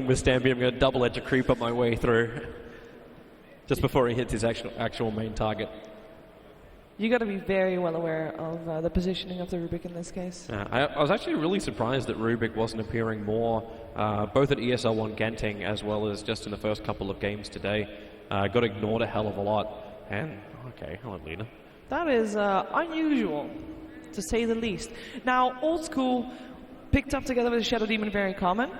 with Stampede. I'm going to double edge a creep up my way through just before he hits his actual main target. You got to be very well aware of the positioning of the Rubik in this case. I was actually really surprised that Rubik wasn't appearing more, both at ESL1 Genting as well as just in the first couple of games today. Got ignored a hell of a lot. And, okay, hello, Lena. That is unusual, to say the least. Now, Old School picked up together with Shadow Demon very common.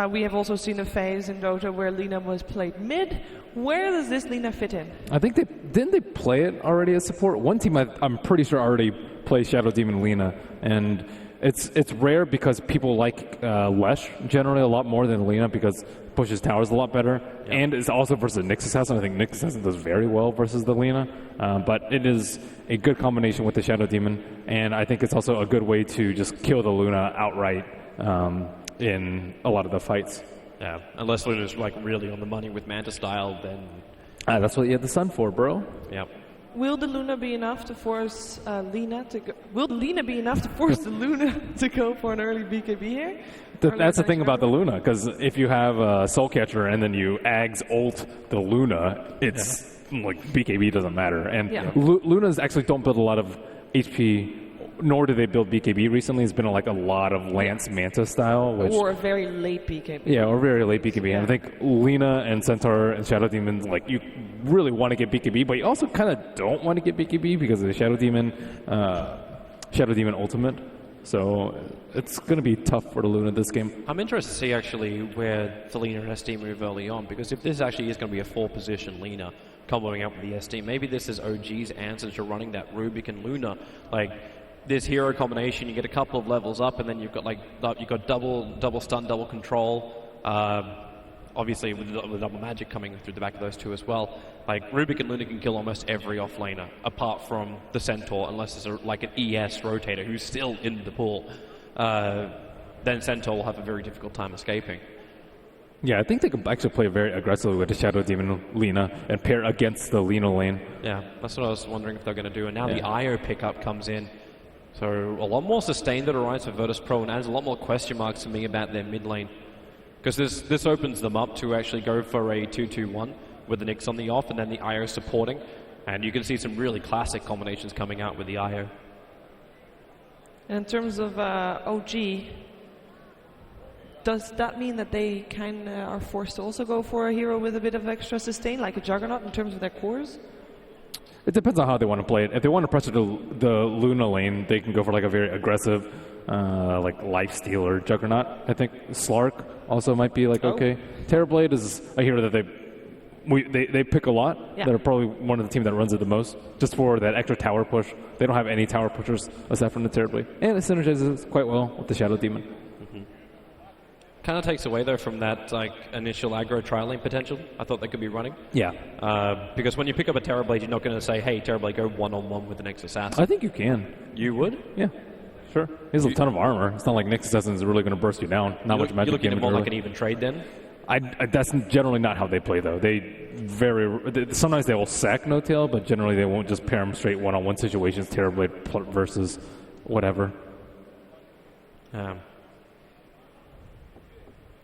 We have also seen a phase in Dota where Lina was played mid. Where does this Lina fit in? I think didn't they play it already as support? One team I'm pretty sure already plays Shadow Demon Lina, and it's rare because people like Lesh generally a lot more than Lina because pushes towers a lot better, and it's also versus Nyx Assassin. I think Nyx Assassin does very well versus the Lina, but it is a good combination with the Shadow Demon, and I think it's also a good way to just kill the Luna outright in a lot of the fights. Yeah, unless Luna's like really on the money with Manta style, then... that's what you have the sun for, bro. Yep. Will the Luna be enough to force Lina to go... Will Lina be enough to force the Luna to go for an early BKB here? That's the thing about the Luna, because if you have a Soul Catcher and then you Ags ult the Luna, it's like BKB doesn't matter. And Lunas actually don't build a lot of HP, nor do they build BKB recently. It's been like a lot of Lance Manta style. Or a very late BKB. Yeah, or very late BKB. And I think Lina and Centaur and Shadow Demon, like, you really want to get BKB, but you also kind of don't want to get BKB because of the Shadow Demon Ultimate. So it's going to be tough for the Luna this game. I'm interested to see actually where the Lina and SD move early on, because if this actually is going to be a 4-position Lina comboing up with the SD, maybe this is OG's answer to running that Rubik and Luna. Like, this hero combination, you get a couple of levels up, and then you've got double stun, double control. Obviously, with the double magic coming through the back of those two as well. Like, Rubik and Luna can kill almost every off-laner, apart from the Centaur, unless there's like an ES rotator who's still in the pool. Then Centaur will have a very difficult time escaping. Yeah, I think they could actually play very aggressively with the Shadow Demon Lina and pair against the Lina lane. Yeah, that's what I was wondering if they're going to do. And now the IO pickup comes in. So a lot more sustained that arrives for Virtus Pro, and adds a lot more question marks to me about their mid lane. Because this opens them up to actually go for a 2-2-1 with the Nyx on the off and then the IO supporting. And you can see some really classic combinations coming out with the IO. In terms of OG, does that mean that they kind of are forced to also go for a hero with a bit of extra sustain, like a Juggernaut in terms of their cores? It depends on how they want to play it. If they want to pressure the Luna lane, they can go for like a very aggressive, like Lifesteal or Juggernaut. I think Slark also might be like okay. Terrorblade is a hero that they pick a lot. Yeah. They're probably one of the teams that runs it the most, just for that extra tower push. They don't have any tower pushers aside from the Terrorblade, and it synergizes quite well with the Shadow Demon. Kind of takes away, though, from that like initial aggro trialing potential I thought they could be running. Yeah. Because when you pick up a Terrorblade, you're not going to say, hey, Terrorblade, go one-on-one with the Nyx Assassin. I think you can. You would? Yeah, sure. He has a ton of armor. It's not like Nyx Assassin is really going to burst you down. Not much magic. You're looking at more early. like an even trade, then? That's generally not how they play, though. Sometimes they will sack No-Tail, but generally they won't just pair them straight one-on-one situations, Terrorblade versus whatever.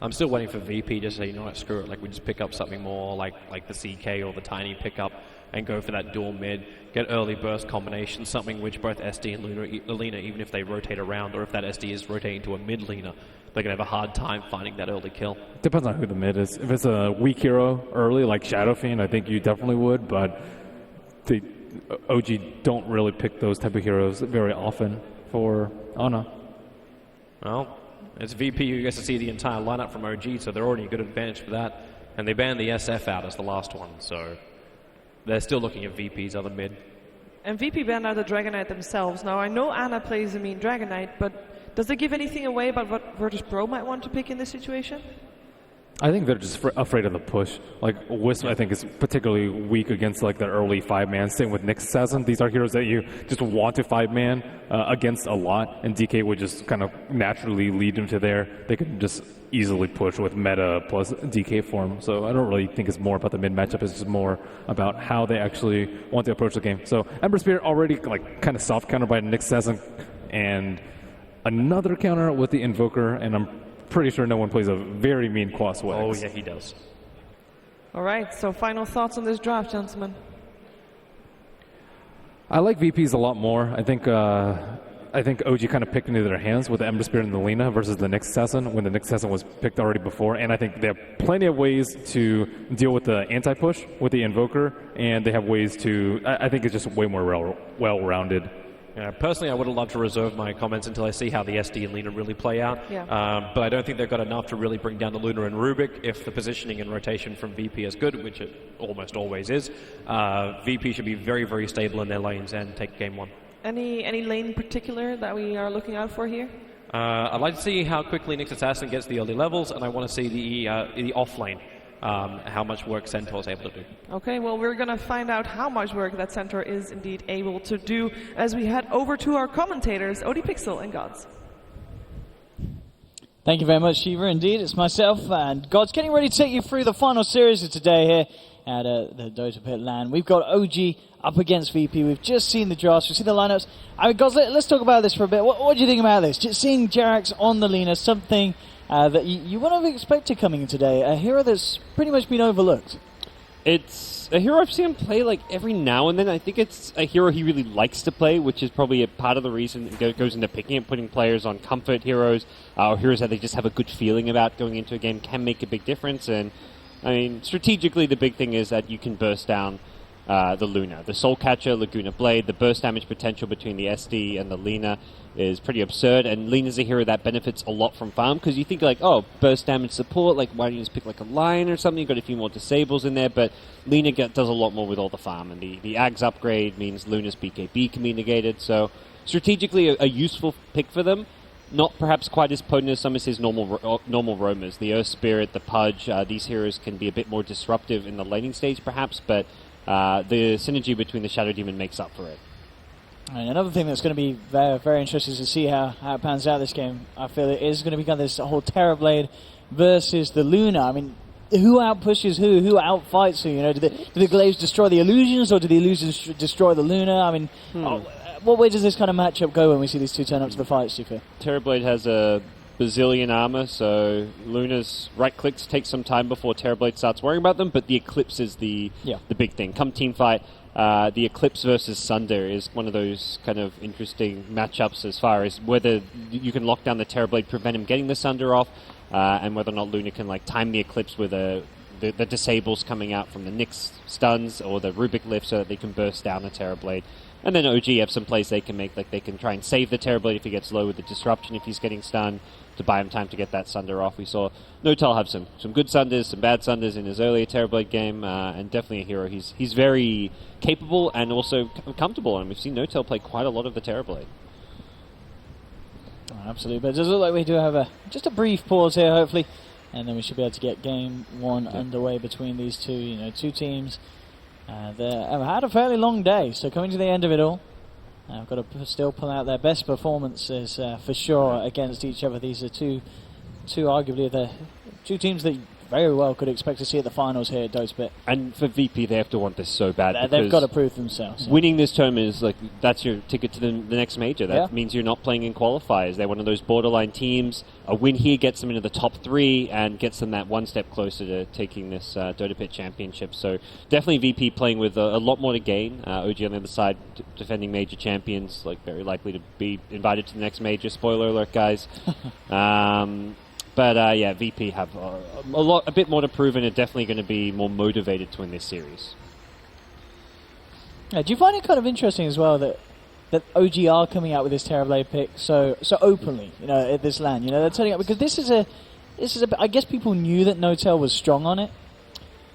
I'm still waiting for VP to say, you know what, screw it. Like, we just pick up something more like the CK or the Tiny pickup and go for that dual mid, get early burst combination, something which both SD and Lina, even if they rotate around, or if that SD is rotating to a mid Lina, they're going to have a hard time finding that early kill. Depends on who the mid is. If it's a weak hero early, like Shadow Fiend, I think you definitely would, but the OG don't really pick those type of heroes very often for Ana. Well, it's VP who gets to see the entire lineup from OG, so they're already a good advantage for that. And they banned the SF out as the last one, so they're still looking at VP's other mid. And VP banned out the Dragon Knight themselves. Now, I know Ana plays a mean Dragon Knight, but does it give anything away about what Virtus Pro might want to pick in this situation? I think they're just afraid of the push. Like, Wisp, I think, is particularly weak against, like, the early 5-man. Same with Nyx Assassin. These are heroes that you just want to 5-man against a lot, and DK would just kind of naturally lead them to there. They could just easily push with meta plus DK form. So I don't really think it's more about the mid-matchup. It's just more about how they actually want to approach the game. So Ember Spirit already, like, kind of soft counter by Nyx Assassin, and another counter with the Invoker, and I'm pretty sure no one plays a very mean Quas Wex. Oh, yeah, he does. All right, so final thoughts on this draft, gentlemen. I like VPs a lot more. I think OG kind of picked into their hands with the Ember Spirit and the Lina versus the Nyx Assassin when the Nyx Assassin was picked already before. And I think they have plenty of ways to deal with the anti-push with the Invoker, and they have ways to... I think it's just way more well-rounded. Yeah, personally, I would have loved to reserve my comments until I see how the SD and Lina really play out. Yeah. But I don't think they've got enough to really bring down the Luna and Rubik. If the positioning and rotation from VP is good, which it almost always is, VP should be very, very stable in their lanes and take game one. Any lane in particular that we are looking out for here? I'd like to see how quickly Nyx Assassin gets the early levels, and I want to see the off lane. How much work Centaur is able to do. Okay, well, we're going to find out how much work that Centaur is indeed able to do as we head over to our commentators, Odipixel and Gods. Thank you very much, Shiva. Indeed, it's myself and Gods getting ready to take you through the final series of today here at the Dota Pit LAN. We've got OG up against VP. We've just seen the drafts. We've seen the lineups. I mean, Gods, let's talk about this for a bit. What do you think about this? Just seeing Jerax on the Lina, something... that you wouldn't have expected coming in today, a hero that's pretty much been overlooked. It's a hero I've seen him play like every now and then. I think it's a hero he really likes to play, which is probably a part of the reason it goes into picking and putting players on comfort heroes, or heroes that they just have a good feeling about going into a game can make a big difference. And I mean, strategically, the big thing is that you can burst down the Luna. The Soul Catcher, Laguna Blade, the burst damage potential between the SD and the Lina is pretty absurd, and Lina's a hero that benefits a lot from farm, because you think like, oh, burst damage support, like why don't you just pick like a Lion or something? You've got a few more disables in there, but Lina does a lot more with all the farm, and the Ags upgrade means Luna's BKB can be negated, so strategically a useful pick for them. Not perhaps quite as potent as some of his normal roamers. The Earth Spirit, the Pudge, these heroes can be a bit more disruptive in the laning stage perhaps, but the synergy between the Shadow Demon makes up for it. And another thing that's going to be very, very interesting to see how it pans out this game, I feel it is going to be kind of this whole Terrorblade versus the Luna. I mean, who outpushes who outfights who? You know, do the Glaives destroy the illusions, or do the illusions destroy the Luna? I mean, what way does this kind of matchup go when we see these two turn up to the fight, Steve? Terrorblade has a bazillion armor, so Luna's right clicks take some time before Terrorblade starts worrying about them, but the Eclipse is the big thing. Come team fight, the Eclipse versus Sunder is one of those kind of interesting matchups as far as whether you can lock down the Terrorblade, prevent him getting the Sunder off, and whether or not Luna can like time the Eclipse with the disables coming out from the Nyx stuns or the Rubik lift so that they can burst down the Terrorblade. And then OG have some plays they can make, like they can try and save the Terrorblade if he gets low with the disruption if he's getting stunned, to buy him time to get that Sunder off. We saw Notel have some good Sunders, some bad Sunders in his earlier Terrorblade game, and definitely a hero. He's very capable and also comfortable, and we've seen Notel play quite a lot of the Terrorblade. Absolutely, but it does look like we do have just a brief pause here, hopefully, and then we should be able to get game one underway between these two. You know, two teams that have had a fairly long day, so coming to the end of it all, I've got to still pull out their best performances for sure against each other. These are two arguably the two teams that very well could expect to see at the finals here at Dota. And for VP, they have to want this so bad. They've got to prove themselves. Winning this tournament is like, that's your ticket to the next major. That means you're not playing in qualifiers. They're one of those borderline teams. A win here gets them into the top 3 and gets them that one step closer to taking this Dota Pit Championship. So definitely VP playing with a lot more to gain. OG on the other side defending major champions, like very likely to be invited to the next major. Spoiler alert, guys. But VP have a bit more to prove, and are definitely going to be more motivated to win this series. Do you find it kind of interesting as well that OG are coming out with this Terrorblade pick so openly, you know, at this LAN? You know, they're turning up because this is a. I guess people knew that Notel was strong on it,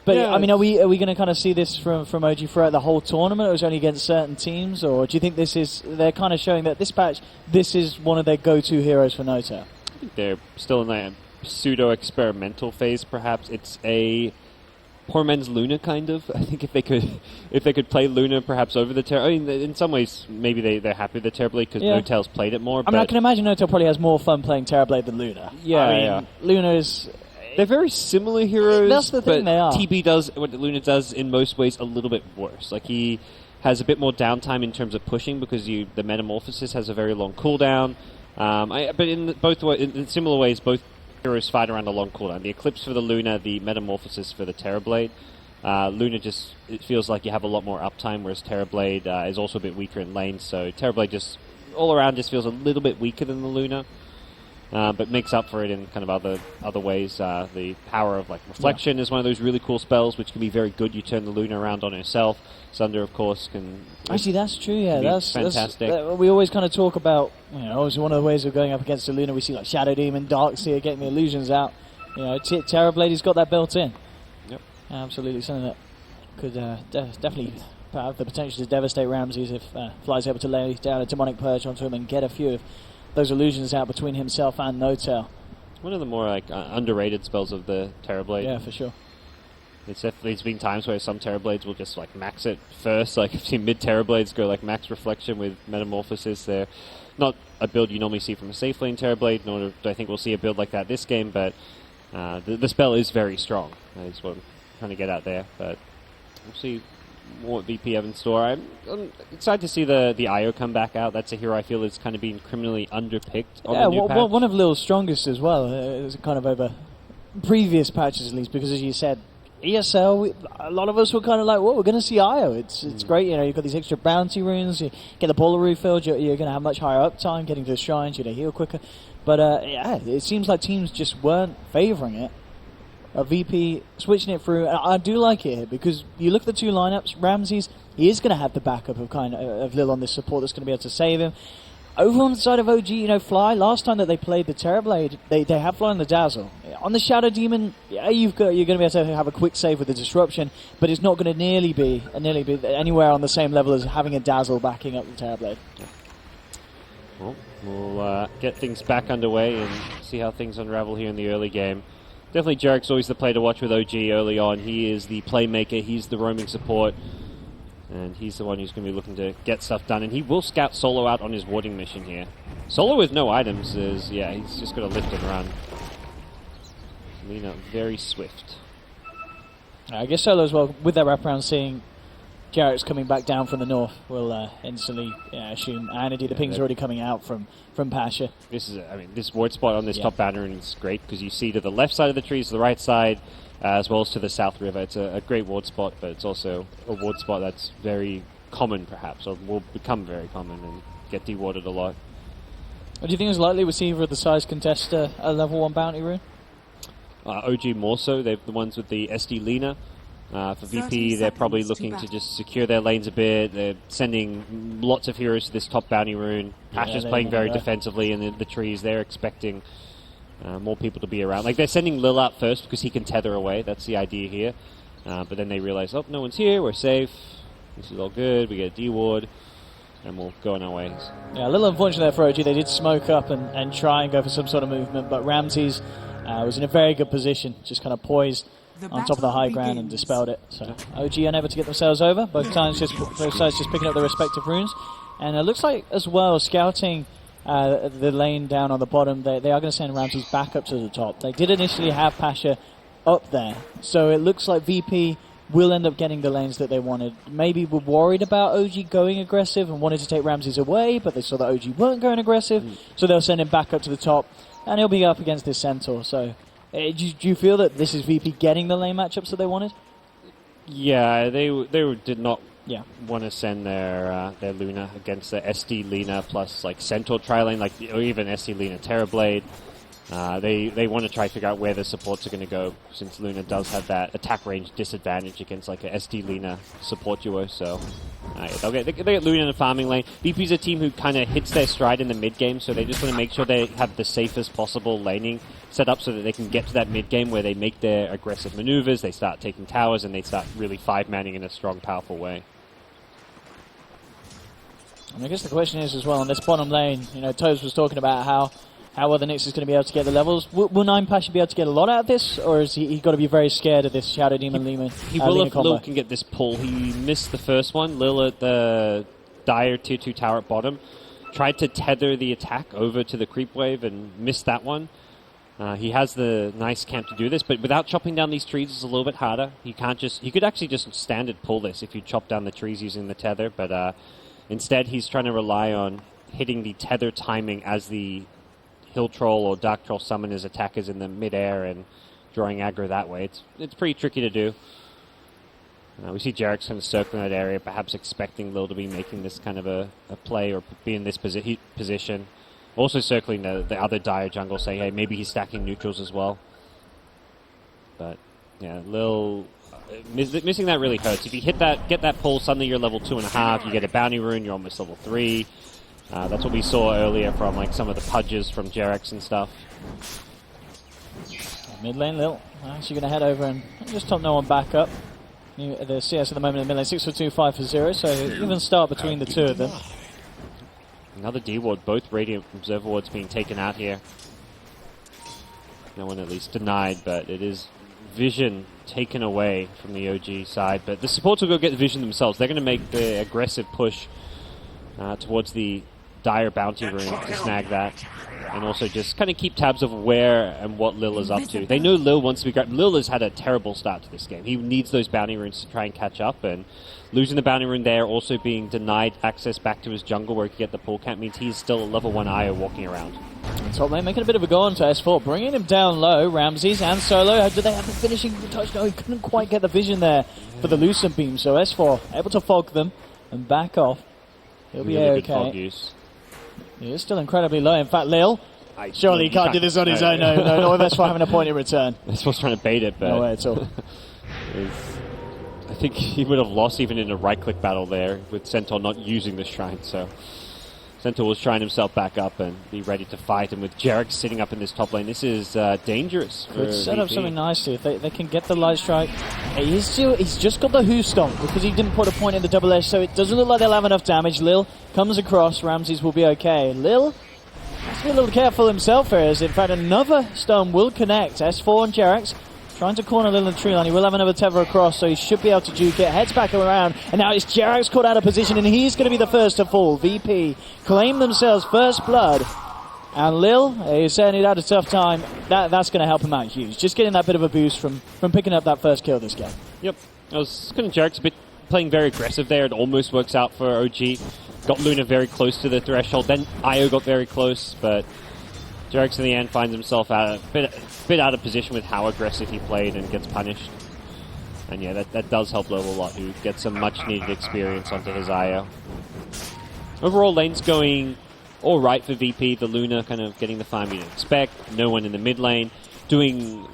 but I mean, are we going to kind of see this from OG throughout the whole tournament, or is it only against certain teams, or do you think they're kind of showing that this patch, this is one of their go-to heroes for Notel? I think they're still in that pseudo-experimental phase, perhaps. It's a poor man's Luna, kind of. I think if they could play Luna perhaps over the Terror... I mean, in some ways, maybe they're happy with the Terrorblade because Notel's played it more. I mean, I can imagine Notel probably has more fun playing Terrorblade than Luna. Luna is... They're very similar heroes. That's the thing, they are. TB does what Luna does in most ways a little bit worse. Like, he has a bit more downtime in terms of pushing because the Metamorphosis has a very long cooldown. But in similar ways, both heroes fight around a long cooldown. The Eclipse for the Luna, the Metamorphosis for the Terrorblade. Luna just, it feels like you have a lot more uptime, whereas Terrorblade is also a bit weaker in lane, so Terrorblade just all around just feels a little bit weaker than the Luna, but makes up for it in kind of other ways. The power of like Reflection is one of those really cool spells which can be very good. You turn the Luna around on herself. Sunder, of course, can... Actually, that's true, yeah. That's fantastic. We always kind of talk about, obviously one of the ways of going up against the Luna, we see like Shadow Demon, Darkseer getting the illusions out. Terrorblade has got that built in. Yep. Absolutely, something that could definitely have the potential to devastate Ramses if Fly's able to lay down a Demonic Purge onto him and get a few of those illusions out between himself and No-Tail. One of the more like underrated spells of the Terrorblade. Yeah, for sure. There's been times where some Terrorblades will just like max it first. Like I've seen mid Terrorblades go like max Reflection with Metamorphosis. They're not a build you normally see from a safe lane Terrorblade, nor do I think we'll see a build like that this game, but the spell is very strong. That's what I'm trying to get at there. But we'll see what VP have in store. I'm excited to see the IO come back out. That's a hero I feel is kind of being criminally underpicked on the new patch. One of Lil's strongest as well. It was kind of over previous patches at least, because as you said, ESL, a lot of us were kind of like, well, we're going to see IO. It's great, you've got these extra bounty runes, you get the baller refilled, you're going to have much higher uptime, getting to the shrines, you're going to heal quicker. But it seems like teams just weren't favouring it. VP switching it through, and I do like it here, because you look at the two lineups, Ramses, he is going to have the backup of Lil on this support that's going to be able to save him. Over on the side of OG, Fly, last time that they played the Terrorblade, they have Fly on the Dazzle. On the Shadow Demon, you're going to be able to have a quick save with the Disruption, but it's not going to nearly be anywhere on the same level as having a Dazzle backing up the Terrorblade. Well, we'll get things back underway and see how things unravel here in the early game. Definitely Jarek's always the play to watch with OG early on. He is the playmaker, he's the roaming support, and he's the one who's going to be looking to get stuff done. And he will scout Solo out on his warding mission here. Solo with no items he's just got to lift and run. Lina very swift. I guess Solo as well, with that wraparound, seeing Jarek's coming back down from the north, will instantly assume, and indeed the ping's already coming out from Pasha. This ward spot on this top banner is great, because you see to the left side of the trees, to the right side, as well as to the south river. It's a great ward spot, but it's also a ward spot that's very common, perhaps, or will become very common and get dewarded a lot. What do you think is likely with either of the size contest a level 1 bounty rune? OG more so. They're the ones with the SD Lina. For VP, they're probably looking to just secure their lanes a bit. They're sending lots of heroes to this top bounty rune. Pasha's playing very defensively in the trees. They're expecting more people to be around. Like, they're sending Lil out first because he can tether away. That's the idea here. But then they realize, oh, no one's here. We're safe. This is all good. We get a D-ward. And we'll go on our ways. Yeah, a little unfortunate there for OG. They did smoke up and try and go for some sort of movement, but Ramses was in a very good position, just kind of poised on top of the high ground and dispelled it. So OG unable to get themselves over. Both sides just picking up their respective runes. And it looks like, as well, scouting the lane down on the bottom, they are going to send Ramses back up to the top. They did initially have Pasha up there, so it looks like VP will end up getting the lanes that they wanted. Maybe were worried about OG going aggressive and wanted to take Ramses away, but they saw that OG weren't going aggressive, so they'll send him back up to the top, and he'll be up against this Centaur. So, do you feel that this is VP getting the lane matchups that they wanted? Yeah, they did not want to send their Luna against the SD Lina plus like Centaur tri-lane, or even SD Lina Terrorblade. They want to try to figure out where the supports are going to go, since Luna does have that attack range disadvantage against like a SD Lina support duo. So they get Luna in the farming lane. VP's a team who kind of hits their stride in the mid game, so they just want to make sure they have the safest possible laning set up so that they can get to that mid game where they make their aggressive maneuvers, they start taking towers, and they start really 5-manning in a strong, powerful way. And I guess the question is as well, on this bottom lane, Toes was talking about how well the Nyx is going to be able to get the levels. Will Nine Pasha be able to get a lot out of this, or is he got to be very scared of this Shadow Demon Lima? He will if Lil can get this pull. He missed the first one. Lil at the Dire Tier 2 tower at bottom tried to tether the attack over to the creep wave and missed that one. He has the nice camp to do this, but without chopping down these trees, it's a little bit harder. He could actually just standard pull this if you chop down the trees using the tether, but instead he's trying to rely on hitting the tether timing as the Hill Troll or Dark Troll summon his attackers in the mid-air and drawing aggro that way. It's pretty tricky to do. We see Jarek's kind of circling that area, perhaps expecting Lil to be making this kind of a play or be in this position. Also circling the other Dire jungle, saying, hey, maybe he's stacking neutrals as well. But, yeah, Lil... missing that really hurts. If you get that pull, suddenly you're level 2.5, you get a bounty rune, you're almost level 3. That's what we saw earlier from like some of the pudges from Jarek's and stuff. Mid lane, Lil. Actually going to head over and just top no one back up. The CS at the moment in mid lane, 6 for 2, 5 for 0, so even start between the two of them. Another D ward, both Radiant Observer wards being taken out here. No one at least denied, but it is vision taken away from the OG side. But the supports will go get the vision themselves. They're going to make the aggressive push towards the Dire bounty rune to snag that. And also just kind of keep tabs of where and what Lil is up to. They know Lil wants to be grabbed. Lil has had a terrible start to this game. He needs those bounty runes to try and catch up, and losing the bounty rune there, also being denied access back to his jungle where he can get the pull camp, means he's still a level 1 IO walking around. And top lane making a bit of a go on to S4, bringing him down low. Ramses and Solo, do they have the finishing touch? No, he couldn't quite get the vision there for the Lucent Beam, so S4 able to fog them and back off. He'll be really good okay. fog use. He is still incredibly low. In fact, Lil, surely he can't do this on his own. No, S4 having a point in return. S4's trying to bait it, but... No way at all. I think he would have lost even in a right-click battle there with Centaur not using the shrine, so... Centaur was trying himself back up and be ready to fight, and with Jarek sitting up in this top lane, this is dangerous. Could set up something nicely if they can get the light strike. He's just got the Who Stomp because he didn't put a point in the double edge, so it doesn't look like they'll have enough damage. Lil comes across, Ramses will be okay. Lil has to be a little careful himself here, as in fact another stone will connect. S4 and Jarek's trying to corner Lil in the tree line. He will have another tether across, so he should be able to juke it. Heads back around, and now it's Jarek's caught out of position, and he's going to be the first to fall. VP claim themselves first blood, and Lil is certainly had a tough time. That's going to help him out huge. Just getting that bit of a boost from picking up that first kill this game. Yep, I was kind of Jarek's a bit playing very aggressive there. It almost works out for OG. Got Luna very close to the threshold. Then Io got very close, but Jarek's in the end finds himself a bit out of position with how aggressive he played and gets punished. And yeah, that does help Lil a lot, who gets some much needed experience onto his IO. Overall, lane's going alright for VP. The Luna kind of getting the farm you'd expect. No one in the mid lane. Doing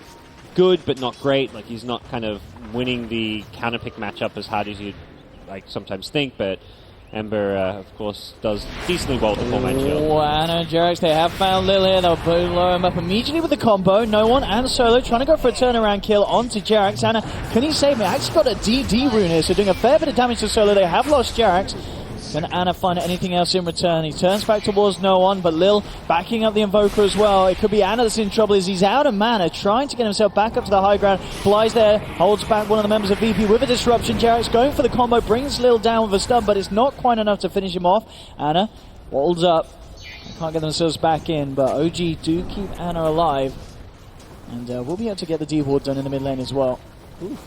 good, but not great. Like, he's not kind of winning the counterpick matchup as hard as you'd like sometimes think, but Ember, of course, does decently well with the 4-man shield. Oh, and Jarek's, they have found Lil here. They'll blow him up immediately with the combo. No one and Solo trying to go for a turnaround kill onto Jarek's. Anna, can he save me? Actually got a DD rune here, so doing a fair bit of damage to Solo. They have lost Jarek's. Can Anna find anything else in return? He turns back towards no one, but Lil backing up the Invoker as well. It could be Anna that's in trouble as he's out of mana, trying to get himself back up to the high ground. Flies there, holds back one of the members of VP with a disruption. Jarek's going for the combo, brings Lil down with a stun, but it's not quite enough to finish him off. Anna holds up. Can't get themselves back in, but OG do keep Anna alive. And we'll be able to get the D-ward done in the mid lane as well. Ooh.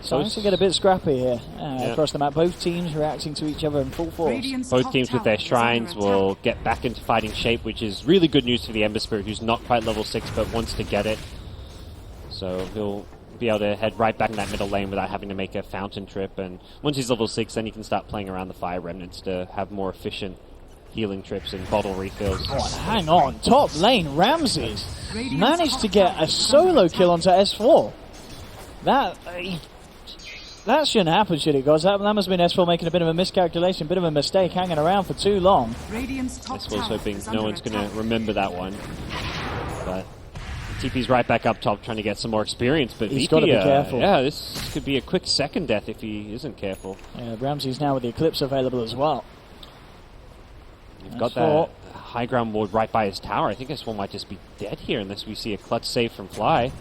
Starting to get a bit scrappy here across the map. Both teams reacting to each other in full force. Both teams with their shrines will get back into fighting shape, which is really good news for the Ember Spirit, who's not quite level 6 but wants to get it. So he'll be able to head right back in that middle lane without having to make a fountain trip. And once he's level 6, then he can start playing around the Fire Remnants to have more efficient healing trips and bottle refills. Oh, and hang on. Top lane, Ramses managed to get a solo kill onto S4. That shouldn't happen, should it, guys? That must have been S4 making a bit of a miscalculation, bit of a mistake, hanging around for too long. S4's hoping no one's going to remember that one. But TP's right back up top trying to get some more experience, but he's got to be careful. Yeah, this could be a quick second death if he isn't careful. Yeah, Ramses now with the Eclipse available as well. You've got that high ground ward right by his tower. I think S4 might just be dead here unless we see a clutch save from Fly.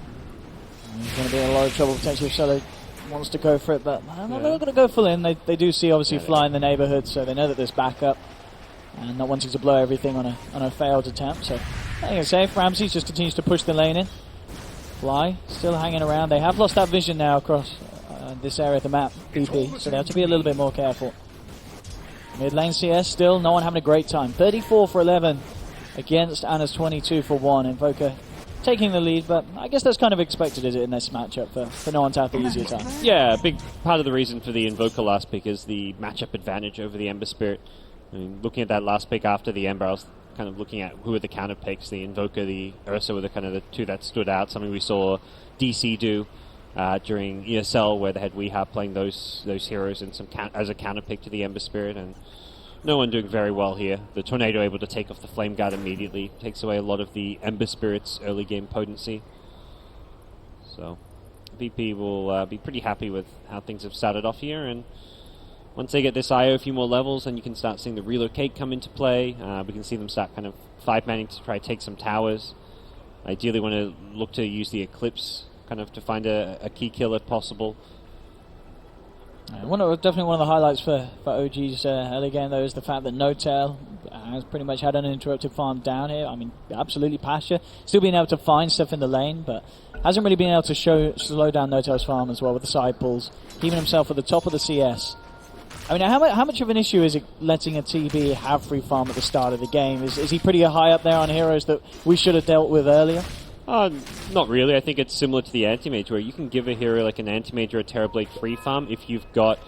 He's going to be in a lot of trouble potentially if Solo wants to go for it, but I'm not going to go full in. They do see obviously Fly in the neighborhood, so they know that there's backup and not wanting to blow everything on a failed attempt. So I think it's safe. Ramses just continues to push the lane in. Fly still hanging around. They have lost that vision now across this area of the map, BP, so they have to be a little bit more careful. Mid lane CS still, no one having a great time. 34 for 11 against Anna's 22 for 1. Invoker taking the lead, but I guess that's kind of expected, is it, in this matchup for no one to have the easier time? Yeah, a big part of the reason for the Invoker last pick is the matchup advantage over the Ember Spirit. I mean, looking at that last pick after the Ember, I was kind of looking at who are the counter picks. The Invoker, the Ursa were the kind of the two that stood out. Something we saw DC do during ESL, where they had Weehab playing those heroes and as a counter pick to the Ember Spirit, and no one doing very well here. The Tornado able to take off the Flame Guard immediately, takes away a lot of the Ember Spirit's early game potency. So VP will be pretty happy with how things have started off here, and once they get this IO a few more levels, then you can start seeing the relocate come into play. We can see them start kind of 5-manning to try to take some towers. Ideally want to look to use the Eclipse kind of to find a key kill if possible. Definitely one of the highlights for OG's early game, though, is the fact that No-Tail has pretty much had an uninterrupted farm down here. I mean, absolutely Pasha. Still being able to find stuff in the lane, but hasn't really been able to slow down No-Tail's farm as well with the side pulls. Keeping himself at the top of the CS. I mean, how much of an issue is it letting a TB have free farm at the start of the game? Is he pretty high up there on heroes that we should have dealt with earlier? Not really. I think it's similar to the Anti-Mage, where you can give a hero like an Anti-Mage or a Terrorblade free farm if you've got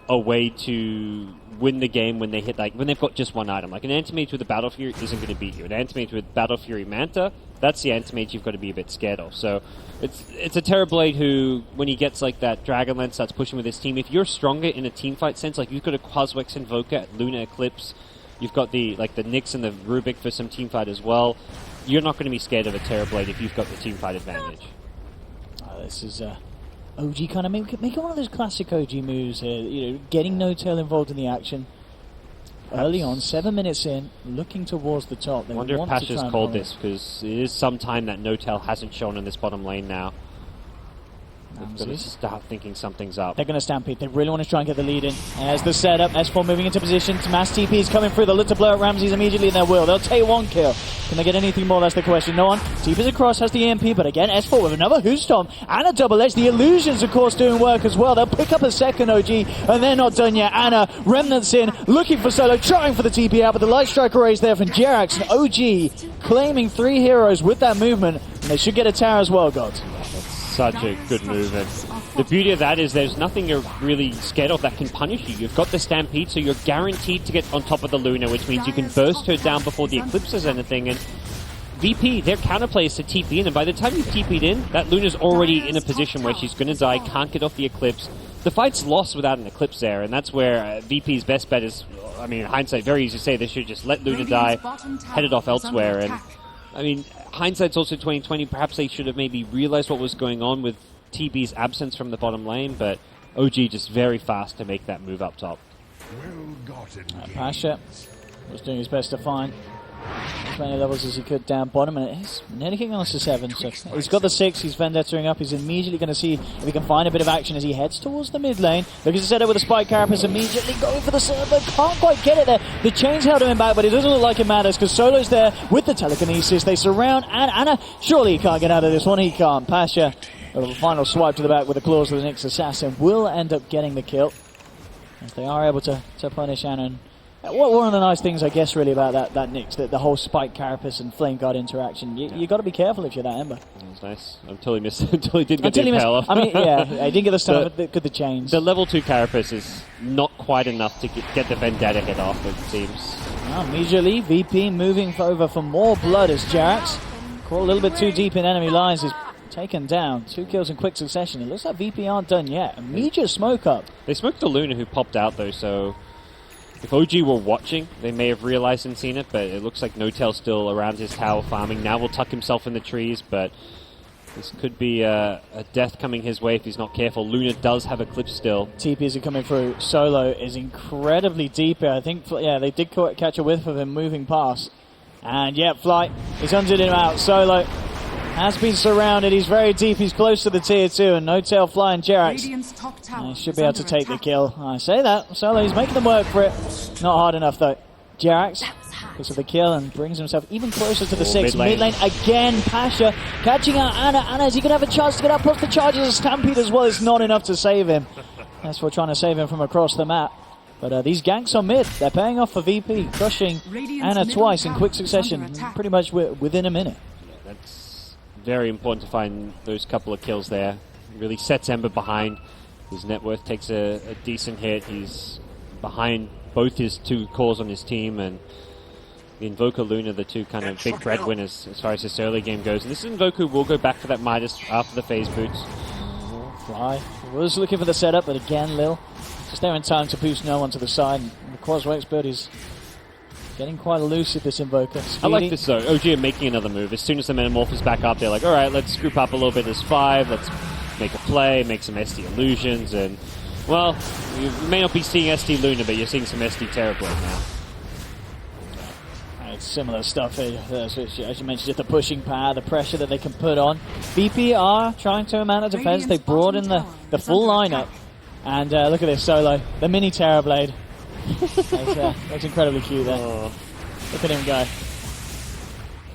a way to win the game when when they've got just one item. Like an Anti-Mage with a Battle Fury isn't going to beat you. An Anti-Mage with Battle Fury Manta, that's the Anti-Mage you've got to be a bit scared of. So it's a Terrorblade who, when he gets like that Dragonlance, starts pushing with his team. If you're stronger in a teamfight sense, like you've got a Quaswex Invoker at Luna Eclipse, you've got the Nyx and the Rubik for some teamfight as well, you're not going to be scared of a Terrorblade if you've got the teamfight advantage. This is OG kind of making one of those classic OG moves here, getting No-Tail involved in the action early on, 7 minutes in, looking towards the top. I wonder if Pasha's called this, because it is some time that No-Tail hasn't shown in this bottom lane now. They've got to start thinking something's up. They're going to stampede. They really want to try and get the lead in. There's the setup. S4 moving into position. Mass TP's coming through. They'll look to blow at Ramses immediately, and they will. They'll take one kill. Can they get anything more? That's the question. No one. TP's across, has the EMP, but again, S4 with another Hoostomp and a double edge. The illusions, of course, doing work as well. They'll pick up a second OG, and they're not done yet. Anna, Remnants in, looking for Solo, trying for the TP out, but the Light Strike arrays there from Jerax, and OG claiming 3 heroes with that movement, and they should get a tower as well, God. Such a good move, and the beauty of that is there's nothing you're really scared of that can punish you. You've got the Stampede, so you're guaranteed to get on top of the Luna, which means you can burst her down before the Eclipse does anything, and VP, their counterplay is to TP in, and by the time you've TP'd in, that Luna's already in a position where she's going to die, can't get off the Eclipse. The fight's lost without an Eclipse there, and that's where VP's best bet is, I mean, in hindsight, very easy to say, they should just let Luna die, head it off elsewhere, and I mean, hindsight's also 2020. Perhaps they should have maybe realized what was going on with TB's absence from the bottom lane, but OG just very fast to make that move up top. Pasha was doing his best to find as many levels as he could down bottom, and it's nearly getting on to 7. So he's got the 6, he's Vendettering up, he's immediately going to see if he can find a bit of action as he heads towards the mid lane. Looking to set up with a Spike Carapace, immediately going for the server, can't quite get it there. The chain's held him back, but it doesn't look like it matters because Solo's there with the telekinesis. They surround, and Anna, surely he can't get out of this one, he can't. Pasha, a final swipe to the back with the claws of the Nyx Assassin, will end up getting the kill. If they are able to punish Anna. One of the nice things, I guess, really about that Nyx, the whole Spike Carapace and Flame Guard interaction, you got to be careful if you're that Ember. That was nice. Until he missed, until he did get the impale off. I mean, yeah, he didn't get the stun, but the chains. The level 2 Carapace is not quite enough to get the Vendetta hit off, it seems. Well, immediately, VP moving over for more blood as Jerax, caught a little bit too deep in enemy lines, is taken down. 2 kills in quick succession. It looks like VP aren't done yet. Immediate smoke up. They smoked the Luna who popped out, though, so if OG were watching, they may have realized and seen it, but it looks like No-Tail's still around his tower farming. Now will tuck himself in the trees, but this could be a death coming his way if he's not careful. Luna does have Eclipse still. TPs are coming through. Solo is incredibly deep here. I think, yeah, they did catch a whiff of him moving past. And yeah, Flight is hunted him out. Solo has been surrounded. He's very deep. He's close to the tier 2, and No-Tail flying Jerax. He should be able to take the kill. I say that. Solo, he's making them work for it. Not hard enough, though. Jerax goes for the kill and brings himself even closer to the 6. Mid lane again. Pasha catching out Anna. Anna, is he going to have a chance to get up? Plus the charges of Stampede as well. It's not enough to save him. That's for trying to save him from across the map. But these ganks on mid, they're paying off for VP, crushing Ana twice in quick succession, pretty much within a minute. That's very important to find those couple of kills there. Really sets Ember behind. His net worth takes a decent hit. He's behind both his two cores on his team, and the Invoker Luna, the two kind of big breadwinners as far as this early game goes. And this Invoker will go back for that Midas after the phase boots. Fly was looking for the setup, but again, Lil just there in time to boost no one to the side. And the Quasar expert is getting quite elusive, this Invoker. Speedy. I like this though. OG are making another move. As soon as the Metamorph is back up, they're like, alright, let's group up a little bit as 5, let's make a play, make some SD illusions, and well, you may not be seeing SD Luna, but you're seeing some SD Terrorblade now. It's similar stuff, as you mentioned, just the pushing power, the pressure that they can put on. VP are trying to mount a defense. They brought in the full lineup. And look at this solo, the mini Terrorblade. That's incredibly cute there. Oh. Look at him go.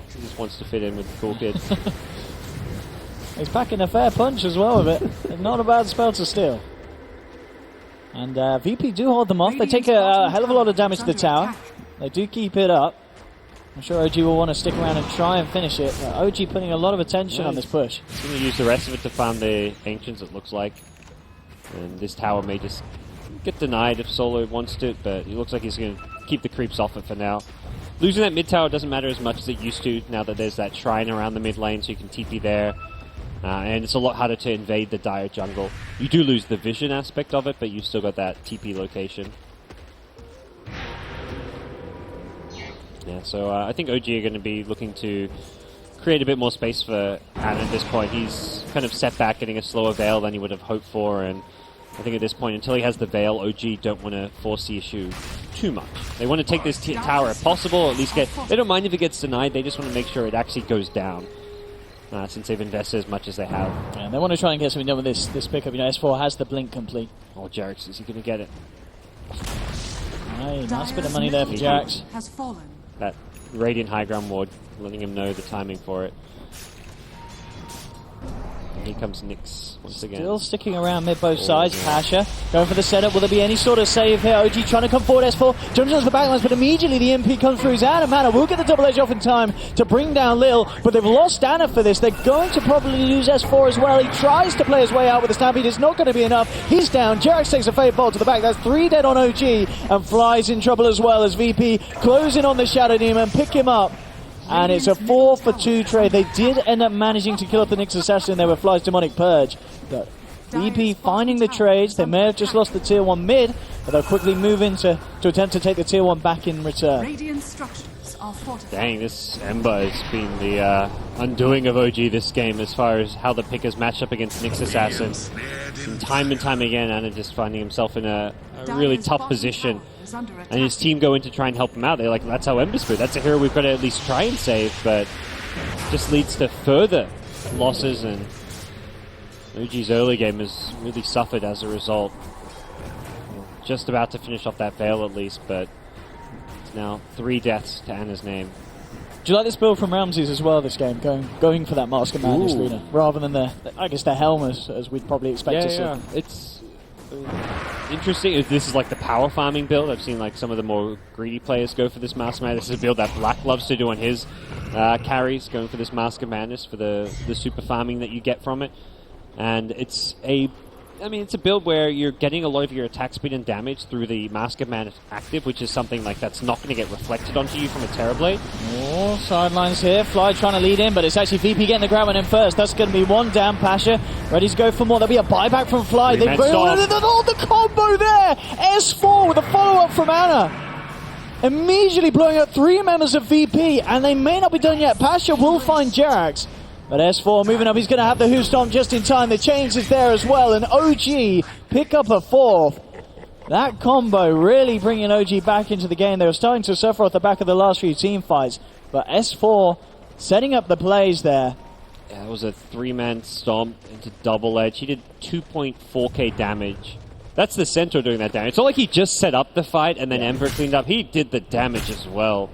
He just wants to fit in with the cool kids. He's packing a fair punch as well with it. Not a bad spell to steal. And VP do hold them off. They take a hell of a lot of damage to the tower. They do keep it up. I'm sure OG will want to stick around and try and finish it. OG putting a lot of attention on this push. He's going to use the rest of it to farm the Ancients, it looks like. And this tower may just get denied if Solo wants to, but it looks like he's going to keep the creeps off it for now. Losing that mid tower doesn't matter as much as it used to now that there's that shrine around the mid lane, so you can TP there. And it's a lot harder to invade the dire jungle. You do lose the vision aspect of it, but you've still got that TP location. Yeah, so I think OG are going to be looking to create a bit more space for Ana at this point. He's kind of set back, getting a slower Veil than he would have hoped for, and I think at this point, until he has the Veil, OG don't want to force the issue too much. They want to take this tower if possible, or at least get... They don't mind if it gets denied, they just want to make sure it actually goes down. Since they've invested as much as they have. Yeah, they want to try and get something done with this pickup. You know, S4 has the blink complete. Oh, Jarex, is he going to get it? Hey, nice bit of money there for Jarex. Has fallen. That Radiant High Ground Ward, letting him know the timing for it. And here comes Nyx once again. Still sticking around mid both sides. Yeah. Pasha going for the setup. Will there be any sort of save here? OG trying to come forward. S4 jumps onto the backlines, but immediately the MP comes through. He's out of mana. Will get the double edge off in time to bring down Lil, but they've lost Ana for this. They're going to probably lose S4 as well. He tries to play his way out with the Stampede. It's not going to be enough. He's down. Jarex takes a fade bolt to the back. That's 3 dead on OG, and Fly's in trouble as well as VP closing on the Shadow Demon. Pick him up. And it's a 4-for-2 trade. They did end up managing to kill off the Nyx Assassin there with Fly's Demonic Purge. But VP finding the trades. They may have just lost the tier 1 mid, but they'll quickly move in to attempt to take the tier 1 back in return. Radiant structures are fortified. Dang, this Ember has been the undoing of OG this game as far as how the pickers match up against Nyx Assassin. And time again, Ana just finding himself in a really tough position. And his team go in to try and help him out. They're like, that's how Ember's good. That's a hero we've got to at least try and save, but just leads to further losses, and OG's early game has really suffered as a result. Just about to finish off that Veil at least, but it's now 3 deaths to Ana's name. Do you like this build from Ramses as well this game, going for that Mask of Madness, Luna, rather than the helm as we'd probably expect to see? Yeah, it's interesting. This is like the power farming build. I've seen like some of the more greedy players go for this Mask of Madness. This is a build that Black loves to do on his carries, going for this Mask of Madness for the super farming that you get from it. And it's a build where you're getting a lot of your attack speed and damage through the Mask of Madness active, which is something like that's not going to get reflected onto you from a Terrorblade. More sidelines here. Fly trying to lead in, but it's actually VP getting the grab on him first. That's going to be 1 down. Pasha ready to go for more. There'll be a buyback from Fly. They the combo there. S4 with a follow-up from Ana. Immediately blowing up 3 members of VP, and they may not be done yet. Pasha will find Jarex. But S4 moving up, he's going to have the Who Stomp just in time. The change is there as well, and OG pick up a 4th. That combo really bringing OG back into the game. They were starting to suffer off the back of the last few team fights, but S4 setting up the plays there. Yeah, it was a 3-man stomp into double edge. He did 2.4k damage. That's the Centaur doing that damage. It's not like he just set up the fight and then Ember cleaned up. He did the damage as well.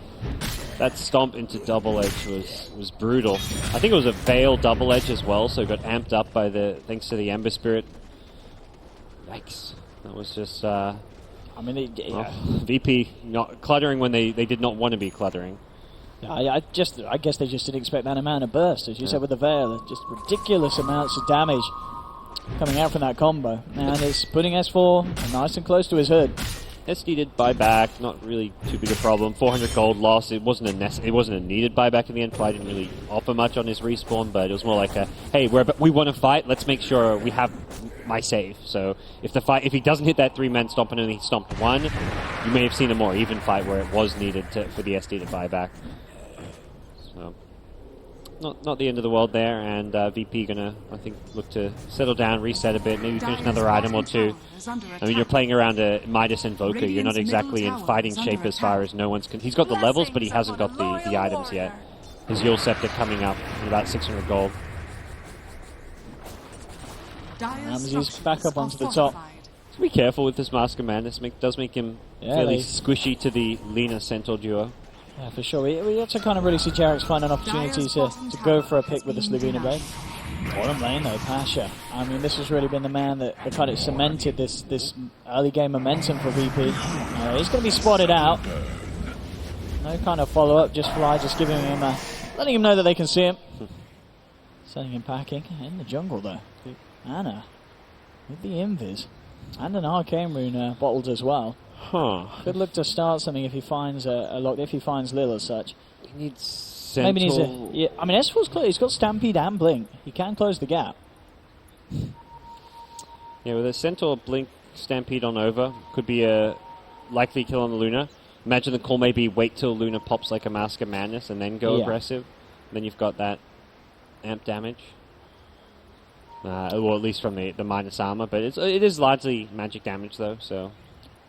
That stomp into double edge was brutal. I think it was a Veil double edge as well, so it got amped up by thanks to the Ember Spirit. Yikes. That was just I mean, VP not cluttering when they did not want to be cluttering. I guess they just didn't expect that amount of burst, as you said with the Veil. Just ridiculous amounts of damage coming out from that combo. And it's putting S4 nice and close to his hood. SD did buyback, not really too big a problem. 400 gold lost. It wasn't a needed buyback in the end. Fly didn't really offer much on his respawn, but it was more like a, hey, we want to fight. Let's make sure we have my save. So if he doesn't hit that 3-man stomp and only stomped one, you may have seen a more even fight where it was needed for the SD to buy back. So not the end of the world there, and VP gonna, I think, look to settle down, reset a bit, maybe finish another item or two. I mean, you're playing around a Midas Invoker. You're not exactly in fighting shape as far as no one's... He's got the levels, but he hasn't got the items yet. His Yule Scepter coming up in about 600 gold. Ramsey's back up onto the top. So be careful with this Mask of Madness. Does make him fairly squishy to the Lina Centaur duo. Yeah, for sure. We have to kind of really see Jarek's find an opportunity to go for a pick with this Laguna Blade. Bottom lane though, Pasha. I mean, this has really been the man that kind of cemented this early game momentum for VP. He's going to be spotted out. No kind of follow-up, just Fly, just giving him letting him know that they can see him. Sending him packing. In the jungle though. Ana with the invis. And an Arcane Rune bottled as well. Could look to start something if he finds a lock, if he finds Lil as such. He needs Centaur. Maybe needs a... Yeah, I mean, S4's close. He's got Stampede and Blink. He can close the gap. Yeah, with a Centaur, Blink, Stampede on over, could be a likely kill on the Luna. Imagine the call maybe wait till Luna pops like a Mask of Madness and then go aggressive. Then you've got that amp damage. Well, at least from the minus armor, but it is largely magic damage though, so...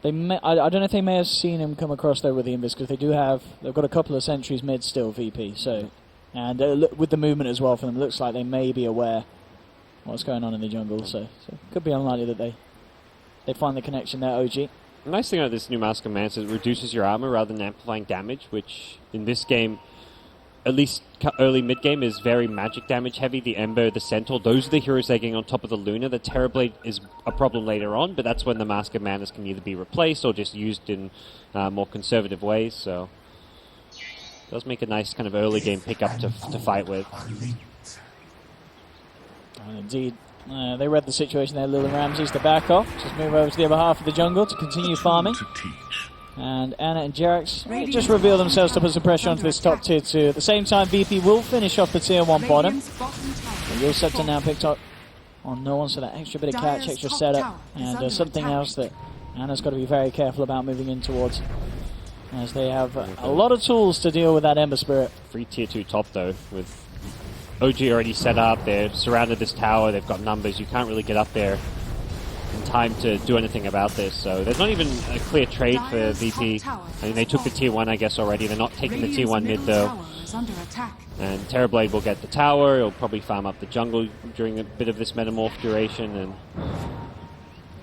I don't know if they may have seen him come across there with the Invis, because they've got a couple of sentries mid still, VP, so... And with the movement as well for them, it looks like they may be aware what's going on in the jungle, so it could be unlikely that they find the connection there, OG. The nice thing about this new Mask of Madness is it reduces your armor rather than amplifying damage, which in this game, at least early mid-game, is very magic damage heavy. The Ember, the Centaur, those are the heroes they're getting on top of the Luna. The Terrorblade is a problem later on, but that's when the Mask of Madness can either be replaced or just used in more conservative ways, so... It does make a nice kind of early game pickup to fight with. And indeed, they read the situation there, Lil and Ramsey's to back off. Just move over to the other half of the jungle to continue farming. And Ana and Jarex just reveal themselves to put some pressure onto this top tier 2. At the same time, VP will finish off the tier 1 bottom. Yule Scepter now picked up on no one, so that extra bit of catch, extra setup, and something else that Ana's got to be very careful about moving in towards, as they have a lot of tools to deal with that Ember Spirit. Free tier 2 top though, with OG already set up. They've surrounded this tower, they've got numbers, you can't really get up there in time to do anything about this, so there's not even a clear trade for VP. I mean, they took the tier 1 I guess already, they're not taking the tier 1 mid though. And Terrorblade will get the tower, he'll probably farm up the jungle during a bit of this metamorph duration, and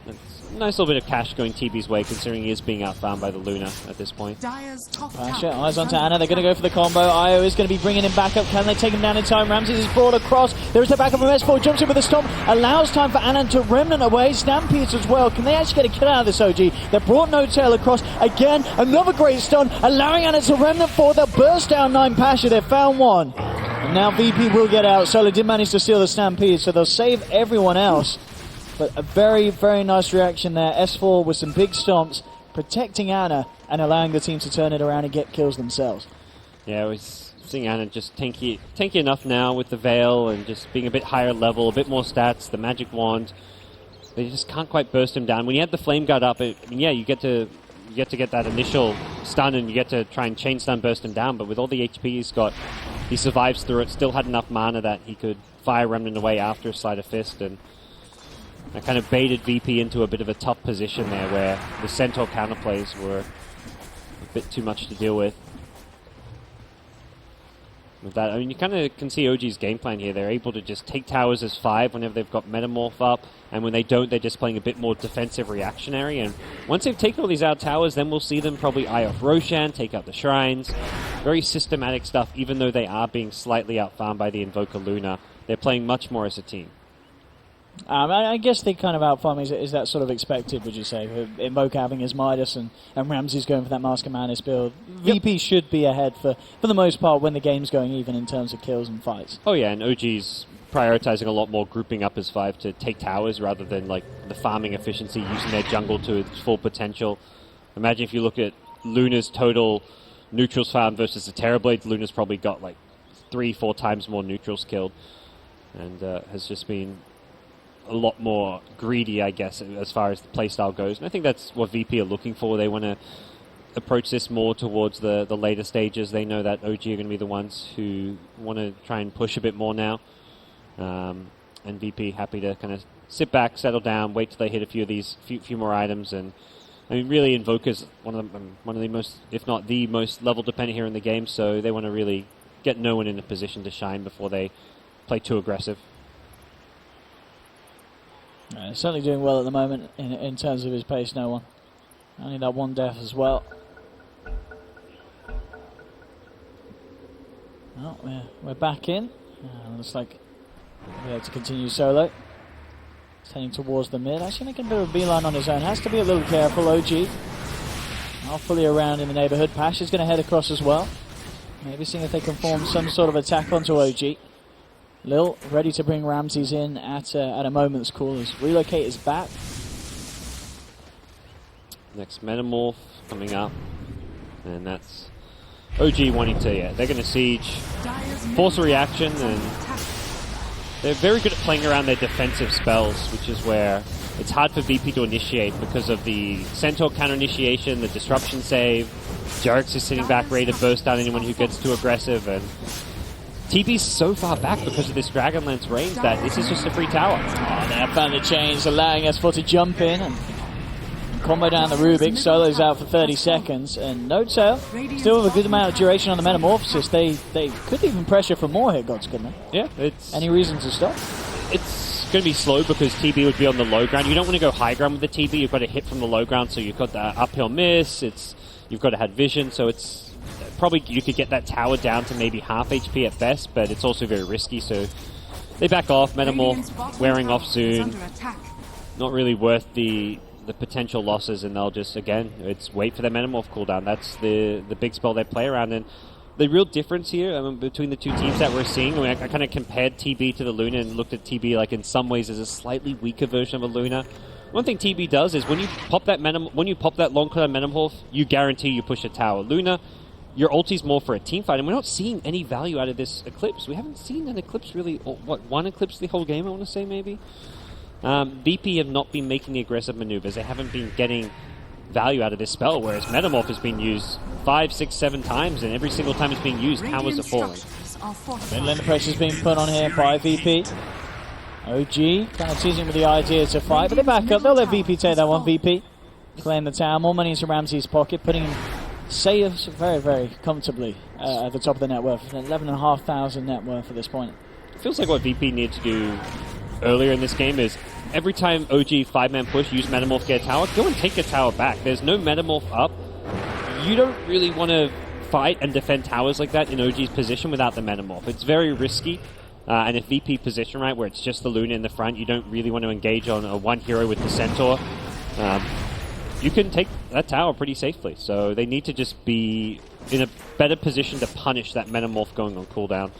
it's a nice little bit of cash going TB's way, considering he is being outfarmed by the Luna at this point. Pasha, eyes onto Ana, they're going to go for the combo. Io is going to be bringing him back up. Can they take him down in time? Ramses is brought across. There is the backup from S4, jumps in with a stomp, allows time for Ana to remnant away. Stampedes as well. Can they actually get a kill out of this OG? They brought No Tail across. Again, another great stun, allowing Ana to remnant 4. They'll burst down 9 Pasha. They've found one. And now VP will get out. Solo did manage to steal the Stampede, so they'll save everyone else. But a very, very nice reaction there. S4 with some big stomps, protecting Ana and allowing the team to turn it around and get kills themselves. Yeah, we're seeing Ana just tanky enough now with the Veil and just being a bit higher level, a bit more stats, the Magic Wand. They just can't quite burst him down. When you had the Flame Guard up, you get to get that initial stun and you get to try and chain stun burst him down, but with all the HP he's got, he survives through it, still had enough mana that he could fire Remnant away after a Sleight of Fist, and that kind of baited VP into a bit of a tough position there where the Centaur counterplays were a bit too much to deal with. With that, I mean, you kind of can see OG's game plan here. They're able to just take towers as 5 whenever they've got Metamorph up, and when they don't, they're just playing a bit more defensive reactionary. And once they've taken all these out towers, then we'll see them probably eye off Roshan, take out the shrines. Very systematic stuff, even though they are being slightly outfarmed by the Invoker Luna. They're playing much more as a team. I guess the kind of outfarm is that sort of expected, would you say? With Invoker having his Midas and Ramsey's going for that Mask of Madness build. VP should be ahead for the most part when the game's going even in terms of kills and fights. Oh yeah, and OG's prioritizing a lot more grouping up as 5 to take towers rather than like the farming efficiency, using their jungle to its full potential. Imagine if you look at Luna's total neutrals farm versus the Terrorblades, Luna's probably got like 3-4 times more neutrals killed, and has just been a lot more greedy, I guess, as far as the playstyle goes. And I think that's what VP are looking for. They want to approach this more towards the later stages. They know that OG are going to be the ones who want to try and push a bit more now. And VP happy to kind of sit back, settle down, wait till they hit a few of these, few more items. And I mean, really, Invoker's one of the most, if not the most level dependent here in the game. So they want to really get no one in a position to shine before they play too aggressive. Certainly doing well at the moment in terms of his pace, no one. Only that one death as well. Well, we're back in. Looks like we're able to continue solo. He's heading towards the mid. Actually making a bit of a beeline on his own. Has to be a little careful, OG. Not fully around in the neighborhood. Pash is going to head across as well. Maybe seeing if they can form some sort of attack onto OG. Lil ready to bring Ramses in at a moment's call as Relocate is back. Next Metamorph coming up, and that's OG wanting to, they're going to siege, force a reaction, and they're very good at playing around their defensive spells, which is where it's hard for VP to initiate because of the Centaur counter initiation, the disruption save. Jarix is sitting back ready to burst down anyone who gets too aggressive, and TB's so far back because of this Dragonlance range that this is just a free tower. Oh, they found the chains, allowing S4 to jump in and combo down the Rubik. Solo's out for 30 seconds, and No Tail still with a good amount of duration on the Metamorphosis. They could even pressure for more hit gods, couldn't they? Yeah, it's any reason to stop? It's going to be slow because TB would be on the low ground. You don't want to go high ground with the TB. You've got to hit from the low ground, so you've got the uphill miss. You've got to have vision, so it's probably you could get that tower down to maybe half HP at best, but it's also very risky, so they back off. Metamorph wearing off soon. Not really worth the potential losses, and they'll just, again, it's wait for their Metamorph cooldown. That's the big spell they play around. And the real difference here between the two teams that we're seeing, I kind of compared TB to the Luna and looked at TB like in some ways as a slightly weaker version of a Luna. One thing TB does is when you pop that long cooldown Metamorph, you guarantee you push a tower. Luna, your ulti's more for a team fight, and we're not seeing any value out of this Eclipse. We haven't seen an Eclipse really, one Eclipse the whole game, I want to say, maybe? VP have not been making the aggressive maneuvers. They haven't been getting value out of this spell, whereas Metamorph has been used 5, 6, 7 times, and every single time it's being used, towers are falling. Midland pressure's being put on here by VP. OG kind of teasing with the idea to fight, but they back up. They'll let VP take that one. VP claim the tower. More money into Ramsey's pocket, putting him saves very, very comfortably at the top of the net worth. 11,500 net worth at this point. It feels like what VP need to do earlier in this game is every time OG 5-man push, use Metamorph, get a tower, go and take a tower back. There's no Metamorph up. You don't really want to fight and defend towers like that in OG's position without the Metamorph. It's very risky. And if VP position right, where it's just the Luna in the front, you don't really want to engage on a one hero with the Centaur. You can take that tower pretty safely. So they need to just be in a better position to punish that Metamorph going on cooldown.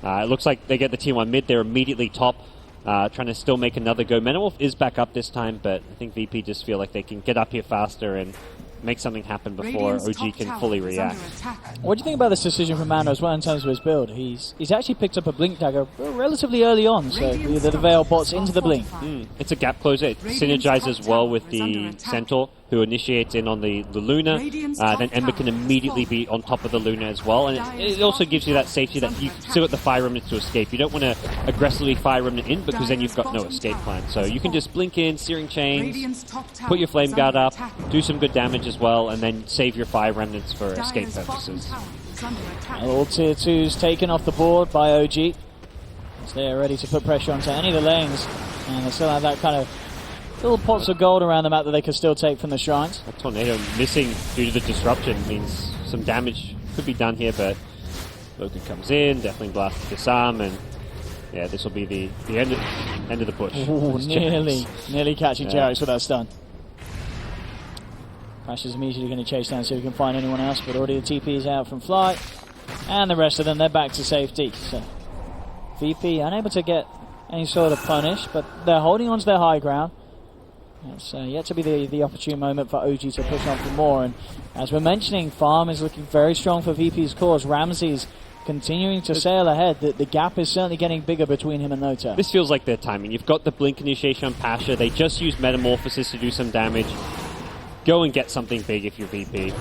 It looks like they get the tier 1 mid. They're immediately top, trying to still make another go. Metamorph is back up this time, but I think VP just feel like they can get up here faster and make something happen before OG can fully react. What do you think about this decision from Mano as well in terms of his build? He's actually picked up a Blink Dagger relatively early on, so either the Veil bots into the Blink. It's a gap closer. It synergizes well with the Centaur, who initiates in on the Luna. Then Ember can immediately be on top of the Luna as well, and it also gives you that safety that you still got the Fire Remnant to escape. You don't want to aggressively Fire Remnant in because then you've got no escape plan. So you can just blink in, Searing Chains, put your Flame Guard up, do some good damage as well, and then save your Fire Remnants for escape purposes. All tier 2s taken off the board by OG. As they are ready to put pressure onto any of the lanes, and they still have that kind of little pots of gold around the map that they could still take from the shrines. A Tornado missing due to the disruption means some damage could be done here, but Logan comes in, definitely blasts Disarm, and Yeah, this will be the end of the push. Ooh, nearly catching Jarrett with that stun. Crash is immediately going to chase down so he can find anyone else, but already the TP is out from Fly. And the rest of them, they're back to safety. So VP unable to get any sort of punish, but they're holding on to their high ground. It's yet to be the opportune moment for OG to push on for more. And as we're mentioning, Farm is looking very strong for VP's cause. Ramsey's continuing to sail ahead. The gap is certainly getting bigger between him and Noto. This feels like their timing. You've got the blink initiation on Pasha. They just used Metamorphosis to do some damage. Go and get something big if you're VP.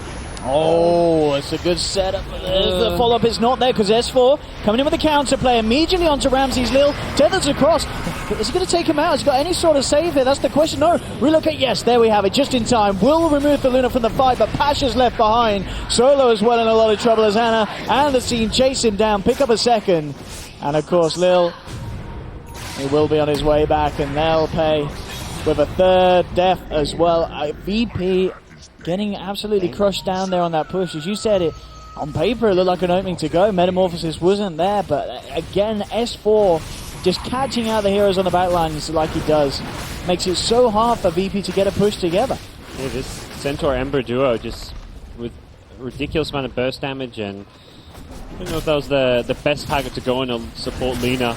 Oh, it's a good setup. The follow-up is not there because S4 coming in with a counterplay immediately onto Ramsey's Lil. Tethers across. Is he going to take him out? Has he got any sort of save here? That's the question. No. Relocate. Yes, there we have it. Just in time. Will remove the Luna from the fight, but Pasha's left behind. Solo as well in a lot of trouble as Anna and the team chase him down. Pick up a second. And of course, Lil, he will be on his way back, and they'll pay with a third death as well. VP getting absolutely crushed down there on that push. As you said, it on paper it looked like an opening to go. Metamorphosis wasn't there, but again, S4 just catching out the heroes on the backlines like he does makes it so hard for VP to get a push together. Yeah, this Centaur Ember duo just with a ridiculous amount of burst damage, and I don't know if that was the best target to go in to support Lina.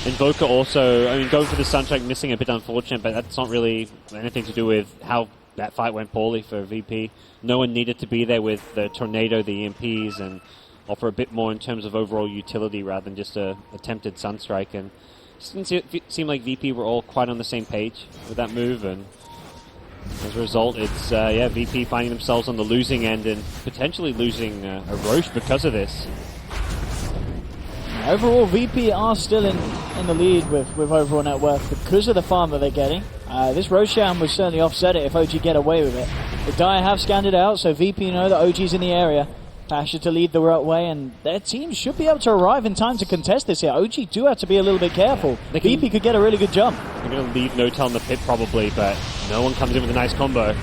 Invoker also, I mean, going for the Sunstrike missing a bit unfortunate, but that's not really anything to do with how that fight went poorly for VP. No one needed to be there with the Tornado, the EMPs, and offer a bit more in terms of overall utility rather than just a attempted Sunstrike. And it didn't seem like VP were all quite on the same page with that move, and as a result, it's VP finding themselves on the losing end and potentially losing a Roche because of this. Overall, VP are still in the lead with overall net worth because of the farm that they're getting. This Roshan would certainly offset it if OG get away with it. The Dire have scanned it out, so VP know that OG's in the area. Pasha to lead the right way, and their team should be able to arrive in time to contest this here. OG do have to be a little bit careful. VP could get a really good jump. They're going to leave Notel in the pit probably, but no one comes in with a nice combo.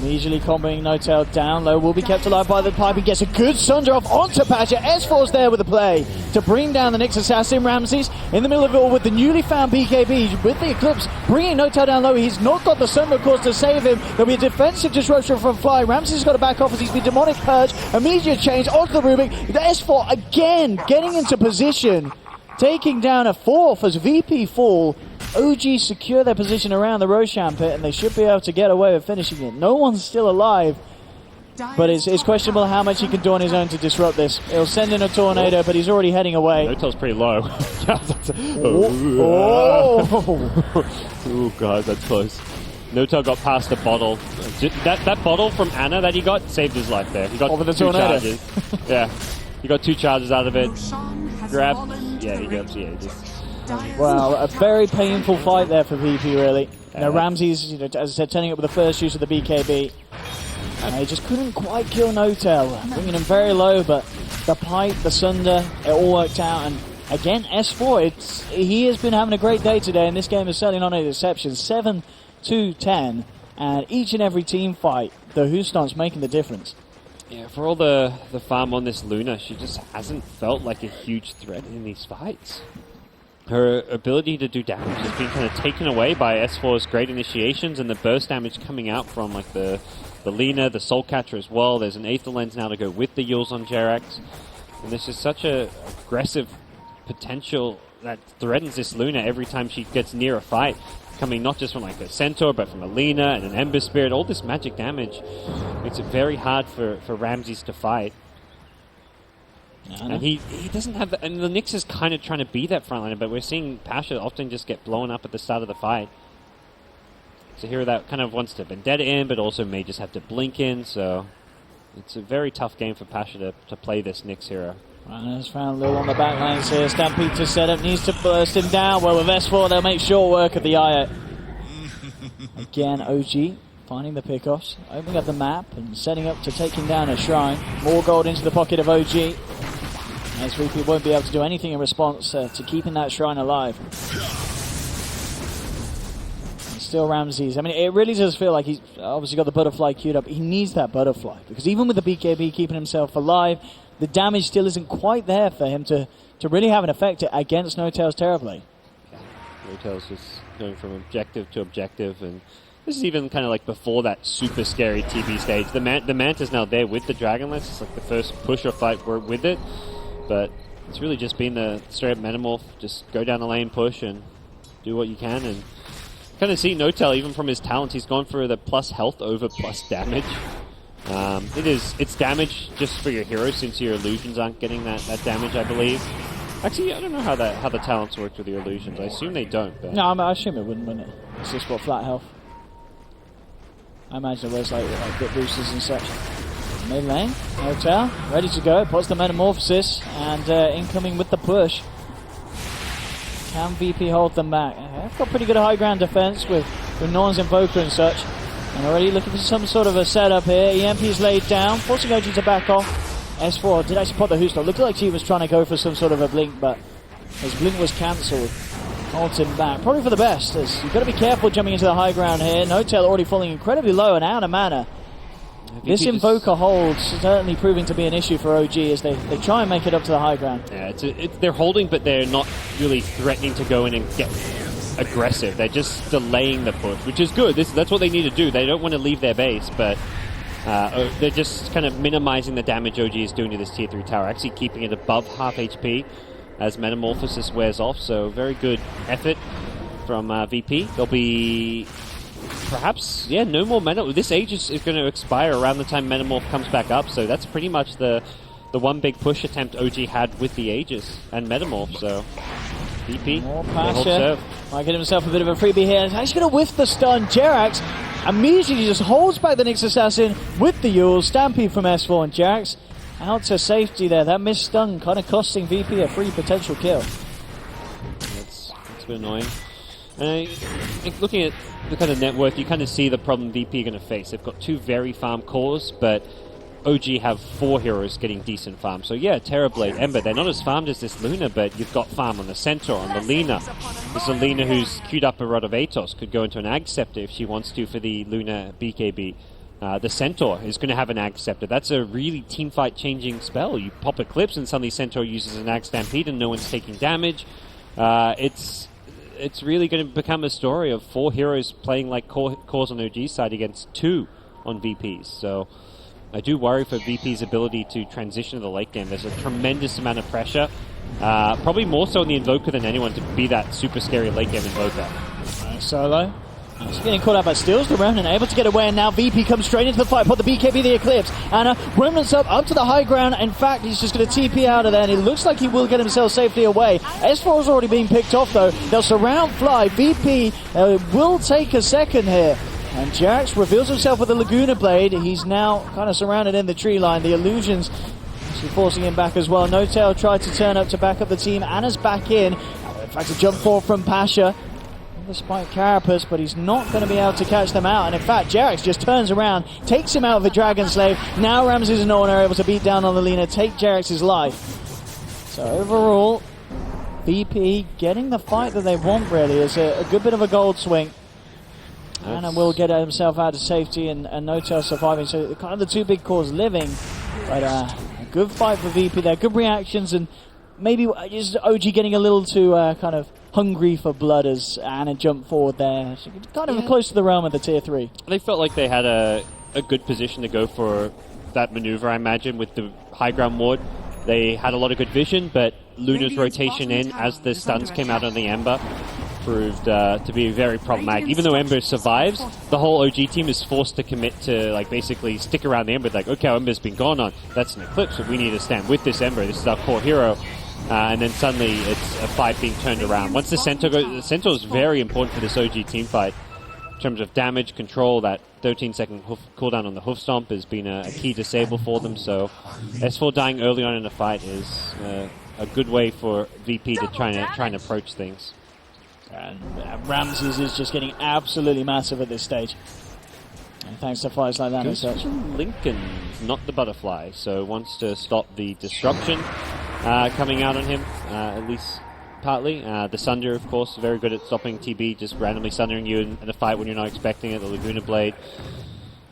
Immediately comboing Notel down low, will be kept alive by the pipe. He gets a good Sunder off onto Pasha. S4's there with the play to bring down the Nyx assassin. Ramses in the middle of it all with the newly found BKB with the Eclipse, bringing Notel down low. He's not got the Sunder, of course, to save him. There'll be a defensive disruption from Fly. Ramses has got to back off as he's been demonic purge. Immediate change onto the Rubik. The S4 again getting into position, taking down a fourth as VP fall. OG secure their position around the Roshan pit, and they should be able to get away with finishing it. No one's still alive, but it's questionable how much he can do on his own to disrupt this. He'll send in a Tornado, but he's already heading away. Notel's pretty low. Oh god, that's close. Notel got past the bottle. That bottle from Anna that he got saved his life there. He got over the two Tornado. charges. Yeah, he got 2 charges out of it. Grab. Yeah, he goes. Yeah, he just. Wow, a very painful fight there for VP, really. Ramsey's, as I said, turning up with the first use of the BKB. He just couldn't quite kill Notel, bringing him very low, but the pipe, the Sunder, it all worked out. And again, S4, he has been having a great day today, and this game is certainly not an exception. 7-10, and each and every team fight, the Houston's making the difference. Yeah, for all the farm on this Luna, she just hasn't felt like a huge threat in these fights. Her ability to do damage has been kind of taken away by S4's great initiations and the burst damage coming out from like the Lina, the Soul Catcher as well. There's an Aether Lens now to go with the Yules on Jerax. And this is such a aggressive potential that threatens this Luna every time she gets near a fight. Coming not just from like a Centaur, but from a Lina and an Ember Spirit. All this magic damage makes it very hard for Ramses to fight. And he doesn't have and the Nyx is kind of trying to be that frontliner, but we're seeing Pasha often just get blown up at the start of the fight. So here that kind of wants to Vendetta in, but also may just have to blink in, so it's a very tough game for Pasha to play this Nyx hero. Runner's found Lil on the backlines here. Stampede to set up, needs to burst him down. Well, with S4, they'll make short work of the Aya. Again, OG finding the pickoffs, opening up the map and setting up to taking down a shrine. More gold into the pocket of OG. SVP won't be able to do anything in response to keeping that shrine alive. And still Ramses. I mean, it really does feel like he's obviously got the butterfly queued up. He needs that butterfly because even with the BKB keeping himself alive, the damage still isn't quite there for him to to really have an effect against No-Tail's Terrorblade. No-Tail's just going from objective to objective, and this is even kind of like before that super scary TB stage. The Manta's now there with the Dragon Lance. It's like the first push or fight with it, but it's really just been the straight up Metamorph. Just go down the lane, push, and do what you can. And kind of see No-Tail, even from his talent, he's gone for the plus health over plus damage. It's damage just for your heroes, since your illusions aren't getting that damage, I believe. Actually, I don't know how the talents work with your illusions. I assume they don't. But No, I assume it wouldn't it? It's just got flat health. I imagine it was like bit boosters and such. Mid lane, No-Tail, ready to go. Puts the Metamorphosis, and incoming with the push. Can VP hold them back? They've got pretty good high ground defense with Norn's Invoker and such. And already looking for some sort of a setup here. EMP's laid down, forcing OG to back off. S4 did actually put the Hoostop. Looked like he was trying to go for some sort of a blink, but his blink was cancelled. Holds him back. Probably for the best, as you've got to be careful jumping into the high ground here. No-Tail already falling incredibly low and out of mana. This Invoker hold certainly proving to be an issue for OG as they try and make it up to the high ground. Yeah, they're holding, but they're not really threatening to go in and get aggressive. They're just delaying the push, which is good. That's what they need to do. They don't want to leave their base, but they're just kind of minimizing the damage OG is doing to this tier 3 tower, actually keeping it above half HP as Metamorphosis wears off. So very good effort from VP. There'll be perhaps, no more mana. This age is going to expire around the time Metamorph comes back up, so that's pretty much the one big push attempt OG had with the Aegis and Metamorph. So VP, more Pasha might get himself a bit of a freebie here. He's actually going to whiff the stun. Jerax immediately just holds back the Nyx Assassin with the Yule. Stampede from S4, and Jerax out to safety there. That missed stun kind of costing VP a free potential kill. That's a bit annoying. Looking at the kind of net worth, you kind of see the problem VP are going to face. They've got 2 very farm cores, but OG have 4 heroes getting decent farm. So yeah, Terrorblade, Ember, they're not as farmed as this Luna, but you've got farm on the Centaur, on the Lina. There's a Lina who's queued up a Rod of Atos, could go into an Ag Scepter if she wants to for the Luna BKB. The Centaur is going to have an Ag Scepter. That's a really teamfight changing spell. You pop Eclipse and suddenly Centaur uses an Ag Stampede and no one's taking damage. It's really going to become a story of 4 heroes playing like cores on OG's side against 2 on VP's. So I do worry for VP's ability to transition to the late game. There's a tremendous amount of pressure, probably more so on the Invoker than anyone, to be that super scary late game Invoker. Solo. He's getting caught out by Steals the Remnant, able to get away, and now VP comes straight into the fight. Put the BKB, the Eclipse, and Remnant's up to the high ground. In fact, he's just going to TP out of there, and it looks like he will get himself safely away. S4 is already being picked off, though. They'll surround Fly. VP will take a second here. And Jerax reveals himself with the Laguna Blade. He's now kind of surrounded in the tree line. The illusions actually forcing him back as well. No-Tail tried to turn up to back up the team. Anna's back in. In fact, a jump forward from Pasha. Despite Carapace, but he's not going to be able to catch them out. And in fact, Jerax just turns around, takes him out of the Dragon Slave. Now Ramses and Norn are able to beat down on the Lina, take Jerax's life. So overall, VP getting the fight that they want, really, is a good bit of a gold swing. Anna will get himself out of safety, and No-Tail surviving. So kind of the 2 big cores living. But a good fight for VP there, good reactions, and maybe just OG getting a little too kind of hungry for blood as Anna jumped forward there. So kind of close to the realm of the tier 3. They felt like they had a good position to go for that maneuver, I imagine, with the high ground ward. They had a lot of good vision, but Luna's rotation in as the stuns came out on the Ember proved to be very problematic. Even though Ember survives, the whole OG team is forced to commit to basically stick around the Ember. Like, okay, our Ember's been gone on. That's an Eclipse, so we need to stand with this Ember. This is our core hero. And then suddenly it's a fight being turned around. Once the Centaur goes, the Centaur is very important for this OG team fight in terms of damage control. That 13-second cooldown on the hoof stomp has been a key disable for them. So S4 dying early on in the fight is a good way for VP to try and approach things. And Ramses is just getting absolutely massive at this stage. And thanks to fights like that and such. Lincoln, not the butterfly, so wants to stop the disruption coming out on him, at least partly. The Sunder, of course, very good at stopping TB, just randomly sundering you in a fight when you're not expecting it. The Laguna Blade.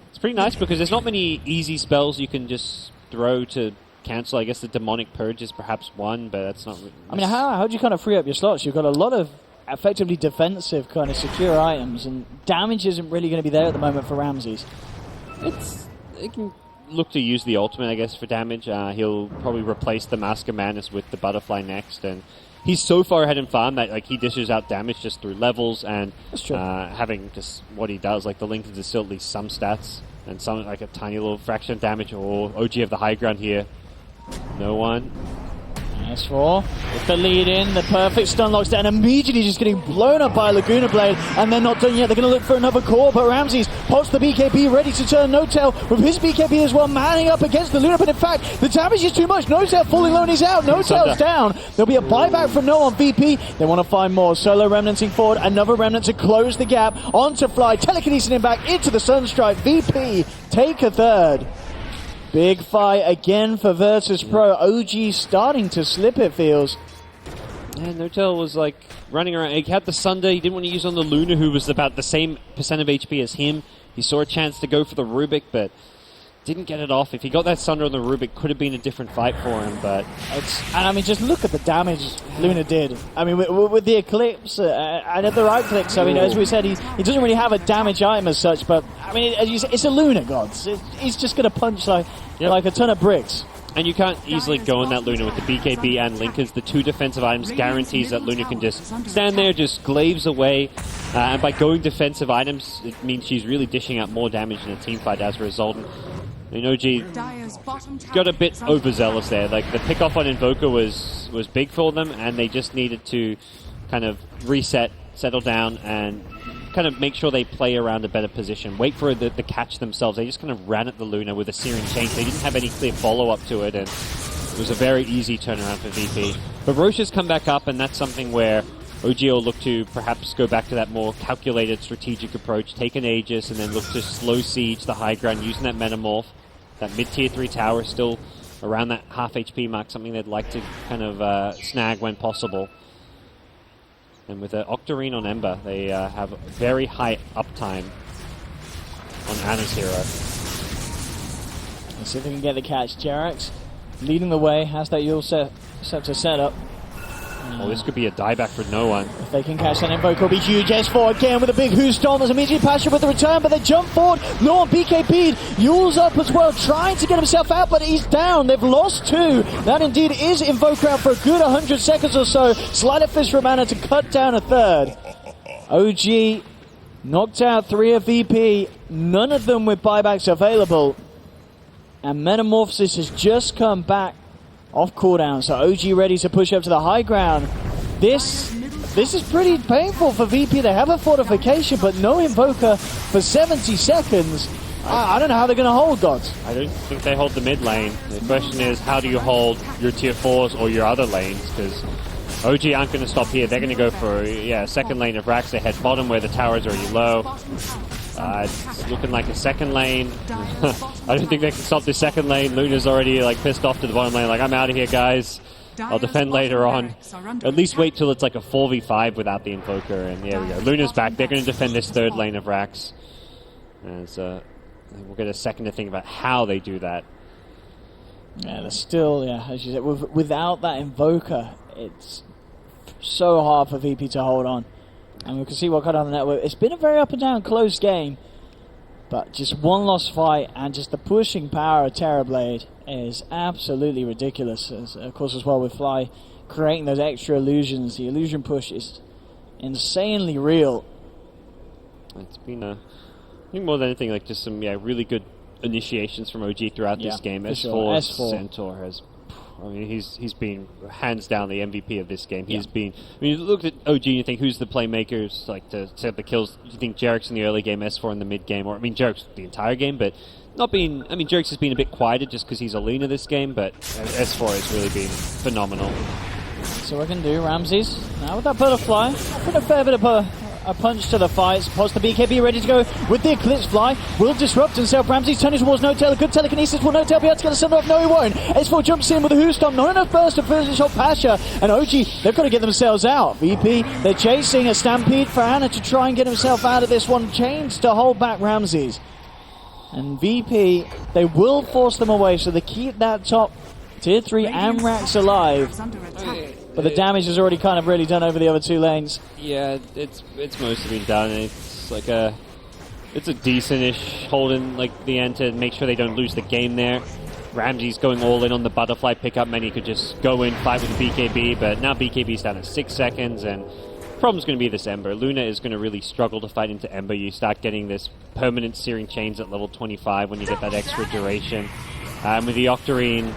It's pretty nice because there's not many easy spells you can just throw to cancel. I guess the Demonic Purge is perhaps one, but that's not... I mean, how do you kind of free up your slots? You've got a lot of effectively defensive kind of secure items, and damage isn't really going to be there at the moment for Ramses. They can look to use the ultimate, I guess, for damage. He'll probably replace the Mask of Madness with the Butterfly next, and he's so far ahead in farm that like he dishes out damage just through levels and having just what he does. Like the Lincolns is still at least some stats and some like a tiny little fraction of damage. Or OG have the high ground here. No one. S4 with the lead in, the perfect stun locks down, immediately just getting blown up by Laguna Blade, and they're not done yet. They're going to look for another core, but Ramses pops the BKB, ready to turn No-Tail with his BKB as well, manning up against the Luna, but in fact, the damage is too much. No-Tail fully alone, he's out. No-Tail's down. There'll be a buyback from No on VP. They want to find more. Solo remnanting forward, another remnant to close the gap. Onto Fly, telekinesing him back into the Sunstrike. VP take a third. Big fight again for Virtus Pro. OG starting to slip, it feels. Yeah, No-Tail was like running around. He had the Sunder. He didn't want to use on the Luna, who was about the same percent of HP as him. He saw a chance to go for the Rubik, but didn't get it off. If he got that Sunder on the Rubik, could have been a different fight for him, but... And I mean, just look at the damage Luna did. I mean, with the Eclipse and at the right clicks, I mean, as we said, he doesn't really have a damage item as such, but, I mean, as you said, it's a Luna, gods. He's just going to punch like a ton of bricks. And you can't easily go on that Luna with the BKB and Linkers. The two defensive items guarantees that Luna can just stand there, just glaives away. And by going defensive items, it means she's really dishing out more damage in a team fight as a result. And OG got a bit overzealous there. Like the pick-off on Invoker was big for them, and they just needed to kind of reset, settle down, and kind of make sure they play around a better position. Wait for the catch themselves. They just kind of ran at the Luna with a Searing Change. They didn't have any clear follow-up to it, and it was a very easy turnaround for VP. But Roche has come back up, and that's something where OG will look to perhaps go back to that more calculated strategic approach, take an Aegis, and then look to slow siege the high ground using that Metamorph. That mid-tier 3 tower still around that half HP mark, something they'd like to kind of snag when possible. And with an Octarine on Ember, they have very high uptime on Ana's hero. Let's see if they can get the catch. Jerax leading the way, has that Yule Scepter set up. Well, this could be a dieback for no one. If they can catch that Invoker, it'll be huge. S4 again with a big Who Storm. There's immediate passion with the return, but they jump forward. No one BKB'd. Yule's up as well, trying to get himself out, but he's down. They've lost two. That indeed is Invoker out for a good 100 seconds or so. Sleight of Fist for Mana to cut down a third. OG knocked out 3 of VP. None of them with buybacks available. And Metamorphosis has just come back off cooldown, so OG ready to push up to the high ground. This is pretty painful for VP. They have a fortification, but no Invoker for 70 seconds. I don't know how they're going to hold, gods. I don't think they hold the mid lane. The question is, how do you hold your tier 4s or your other lanes? Because OG aren't going to stop here. They're going to go for a second lane of Rax. They head bottom where the tower is already low. It's looking like a second lane. I don't think they can stop this second lane. Luna's already like pissed off to the bottom lane, like, I'm out of here, guys. I'll defend later on. At least wait till it's like a 4v5 without the Invoker, and there we go. Luna's back. They're going to defend this third lane of Rax. As we'll get a second to think about how they do that. Yeah, they're still, as you said, without that Invoker, it's so hard for VP to hold on. And we can see what kind of network. It's been a very up and down close game, but just one lost fight, and just the pushing power of Terrorblade is absolutely ridiculous. Of course, as well with Fly creating those extra illusions, the illusion push is insanely real. It's been I think more than anything, like just some really good initiations from OG throughout this game. S4 Centaur has. I mean, he's been hands down the MVP of this game. He's been. I mean, you look at OG and you think, who's the playmakers like to set up the kills? You think Jerax in the early game, S4 in the mid game, or I mean, Jerax the entire game, but not being. I mean, Jerax has been a bit quieter just because he's a leaner this game, but S4 has really been phenomenal. So what can do, Ramses? Now with that butterfly, put a fair bit of a punch to the fight. Pots the BKB ready to go with the Eclipse Fly. Will disrupt himself. Ramses turning towards No-Tail. A good telekinesis. Will No-Tail be able to get a send off? No, he won't. S4 jumps in with a Who Stomp. Not enough burst to finish off Pasha. And OG, they've got to get themselves out. VP, they're chasing a Stampede for Anna to try and get himself out of this one. Chains to hold back Ramses. And VP, they will force them away, so they keep that top Tier 3 Amrax alive, Under attack. but the damage is already kind of really done over the other 2 lanes. Yeah, it's mostly been done. It's like it's a decent-ish hold in like the end to make sure they don't lose the game there. Ramsey's going all in on the butterfly pickup. Many could just go in, fight with BKB, but now BKB's down to 6 seconds, and problem's going to be this Ember. Luna is going to really struggle to fight into Ember. You start getting this permanent searing chains at level 25 when you get that extra duration. With the Octarine,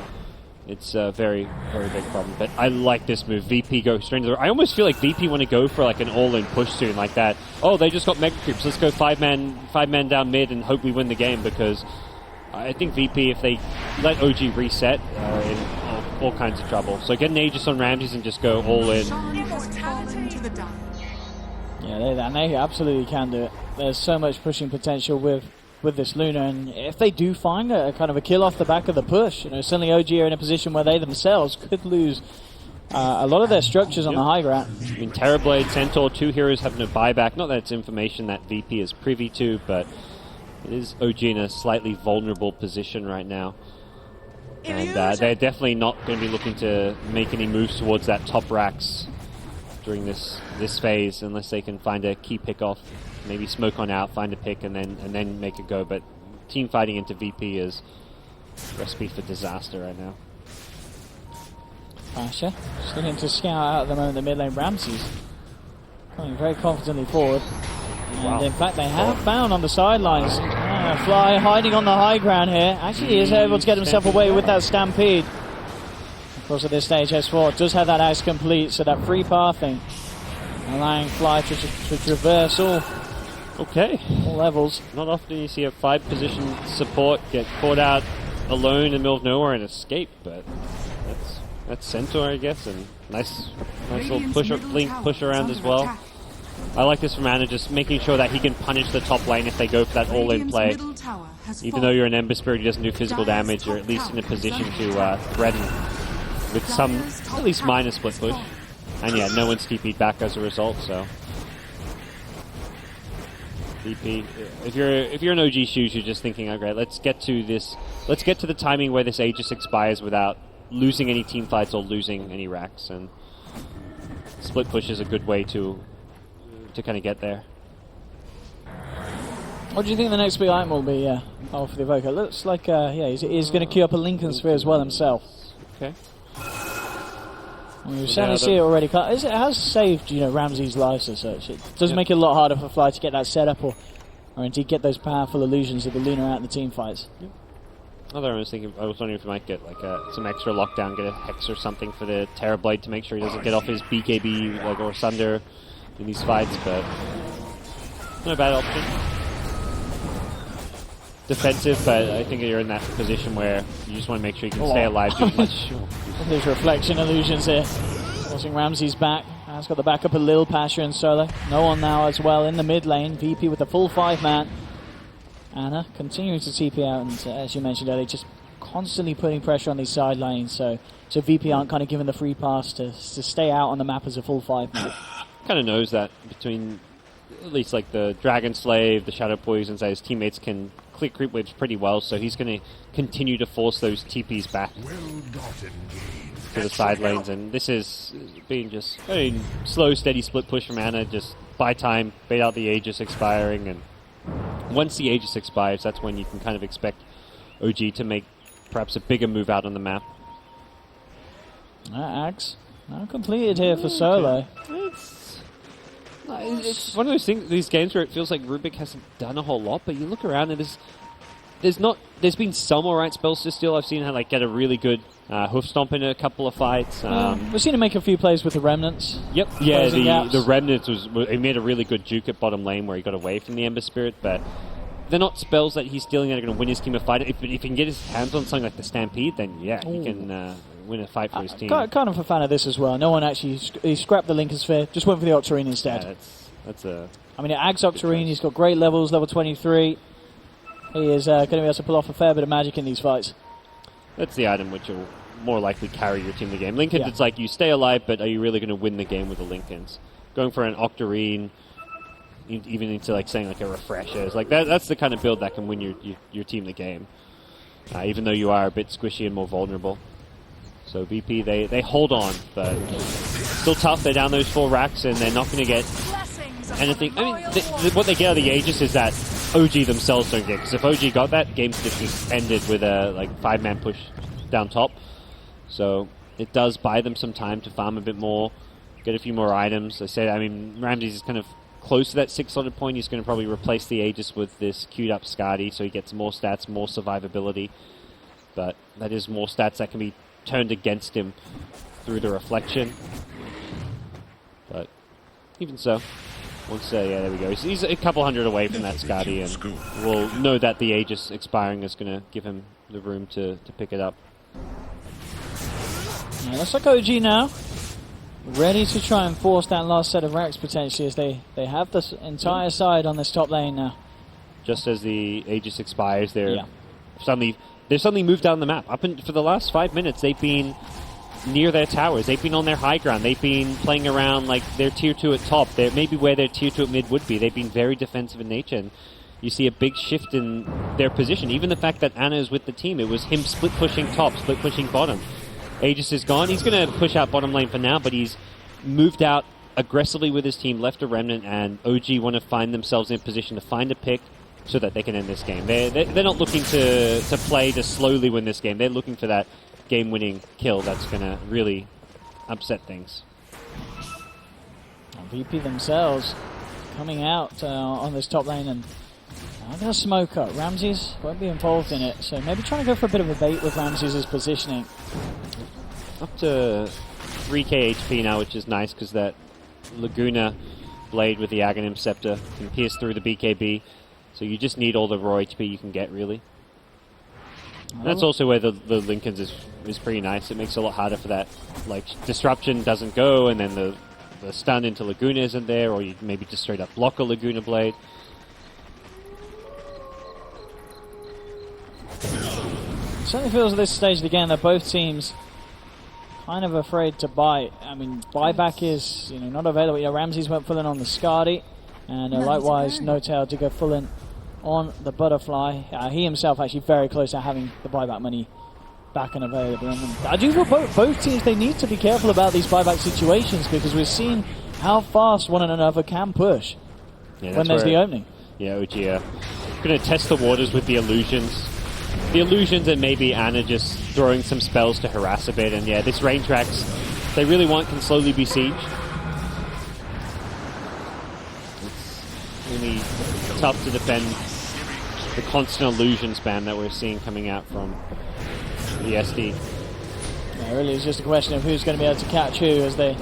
it's a very, very big problem. But I like this move. VP go straight into the... I almost feel like VP want to go for like an all-in push soon like that. Oh, they just got Mega Creeps. Let's go five man down mid and hope we win the game, because I think VP, if they let OG reset, are in all kinds of trouble. So get an Aegis on Ramses and just go all in. Yeah, they absolutely can do it. There's so much pushing potential with this Luna, and if they do find a kind of a kill off the back of the push, suddenly OG are in a position where they themselves could lose a lot of their structures on the high ground. I mean, Terrorblade, Centaur, 2 heroes having a buyback. Not that it's information that VP is privy to, but it is OG in a slightly vulnerable position right now. And they're definitely not going to be looking to make any moves towards that top racks during this phase unless they can find a key pick off. Maybe smoke on out, find a pick, and then make a go. But team fighting into VP is a recipe for disaster right now. Pasha just looking to scout out at the moment the mid lane. Ramses coming very confidently forward. And in fact, they have found on the sidelines Fly hiding on the high ground here. Actually, he is able to get himself away with that Stampede. Of course, at this stage, S4 does have that axe complete, so that free pathing allowing Fly to traverse all levels. Not often you see a 5-position support get caught out alone in the middle of nowhere and escape, but that's Centaur, I guess, and nice little push around as well. I like this from Anna, just making sure that he can punish the top lane if they go for that all-in play. Even though you're an Ember Spirit who doesn't do physical damage, you're at least in a position to threaten with some, at least minor split push. And yeah, no one's TP'd back as a result, so... VP, if you're an OG shoes, you're just thinking, okay, let's get to the timing where this Aegis expires without losing any team fights or losing any racks, and split push is a good way to kind of get there. What do you think the next big item will be for the Evoker? Looks like he's going to queue up a Lincoln Sphere as well himself. Okay. We've certainly seen it already. It has saved, Ramsey's lives as such. It does make it a lot harder for Fly to get that setup or indeed get those powerful illusions of the Luna out in the team fights. Yep. I was wondering if he might get like some extra lockdown, get a Hex or something for the Terrorblade to make sure he doesn't get off his BKB or Sunder in these fights, but not a bad option. Defensive, but I think you're in that position where you just want to make sure you can stay alive too much. There's reflection illusions here. Forcing Ramsey's back. Has got the backup of Lil, Pasha, and Solo. No one now as well in the mid lane. VP with the full 5-man. Anna continuing to TP out, and as you mentioned earlier, just constantly putting pressure on these side lanes, so VP aren't kind of given the free pass to stay out on the map as a full 5-man. Kind of knows that between at least like the Dragon Slave, the Shadow Poisons, that his teammates can clear creep waves pretty well, so he's going to continue to force those TPs back to the side lanes, and this is being just very slow, steady split push from Anna, just buy time, bait out the Aegis expiring, and once the Aegis expires, that's when you can kind of expect OG to make perhaps a bigger move out on the map. Axe now completed here for Solo. It's one of those things, these games where it feels like Rubik hasn't done a whole lot, but you look around and there's been some alright spells to steal. I've seen her get a really good hoof stomp in a couple of fights. We've seen him make a few plays with the Remnants. Yep, yeah, the Remnants he made a really good juke at bottom lane where he got away from the Ember Spirit, but they're not spells that he's stealing that are going to win his team a fight. If he can get his hands on something like the Stampede, then yeah, he can win a fight for his team. Kind of a fan of this as well. No one actually he scrapped the Lincoln Sphere, just went for the Octarine instead. Yeah, that's a... I mean, Ag's Octarine, he's got great levels, level 23. He is going to be able to pull off a fair bit of magic in these fights. That's the item which will more likely carry your team the game. Lincoln, it's like you stay alive, but are you really going to win the game with the Lincolns? Going for an Octarine, even into like saying like a Refresher, it's like that's the kind of build that can win your team the game. Even though you are a bit squishy and more vulnerable. So VP, they hold on, but still tough. They're down those 4 racks, and they're not going to get anything. I mean, what they get out of the Aegis is that OG themselves don't get. Because if OG got that, game just ended with a 5-man push down top. So it does buy them some time to farm a bit more, get a few more items. I mean, Ramses is kind of close to that 6-slotted point. He's going to probably replace the Aegis with this queued up Skadi, so he gets more stats, more survivability. But that is more stats that can be turned against him through the reflection. But even so, once yeah, there we go. He's a couple hundred away from that Skadi, and we'll know that the Aegis expiring is going to give him the room to pick it up. Yeah, looks like OG now ready to try and force that last set of racks potentially, as they have this entire side on this top lane now. Just as the Aegis expires, they've suddenly moved down the map. For the last 5 minutes, they've been near their towers. They've been on their high ground. They've been playing around like their tier 2 at top. They're maybe where their tier 2 at mid would be. They've been very defensive in nature, and you see a big shift in their position. Even the fact that Anna is with the team, it was him split pushing top, split pushing bottom. Aegis is gone. He's going to push out bottom lane for now, but he's moved out aggressively with his team, left a remnant, and OG want to find themselves in position to find a pick so that they can end this game. They're not looking to play to slowly win this game. They're looking for that game-winning kill that's going to really upset things. VP themselves coming out on this top lane, and I'm going to smoke up. Ramses won't be involved in it, so maybe trying to go for a bit of a bait with Ramses' positioning. Up to 3k HP now, which is nice because that Laguna blade with the Aghanim Scepter can pierce through the BKB. So you just need all the raw HP you can get, really. And that's also where the Lincolns is pretty nice. It makes it a lot harder for that. Like, disruption doesn't go, and then the stun into Laguna isn't there, or you maybe just straight up block a Laguna blade. It certainly feels at this stage of the game that both teams kind of afraid to buy. I mean, buyback is not available. Ramses went full in on the Skadi, and likewise No-Tail did go full in on the Butterfly. He himself actually very close to having the buyback money back and available. And I do feel both teams, they need to be careful about these buyback situations, because we've seen how fast one another can push when there's the opening. Yeah, OG going to test the waters with the illusions. The illusions, and maybe Anna just throwing some spells to harass a bit. And yeah, this rain tracks they really want can slowly be sieged. It's really tough to defend the constant illusion spam that we're seeing coming out from the SD. Yeah, really, it's just a question of who's going to be able to catch who as they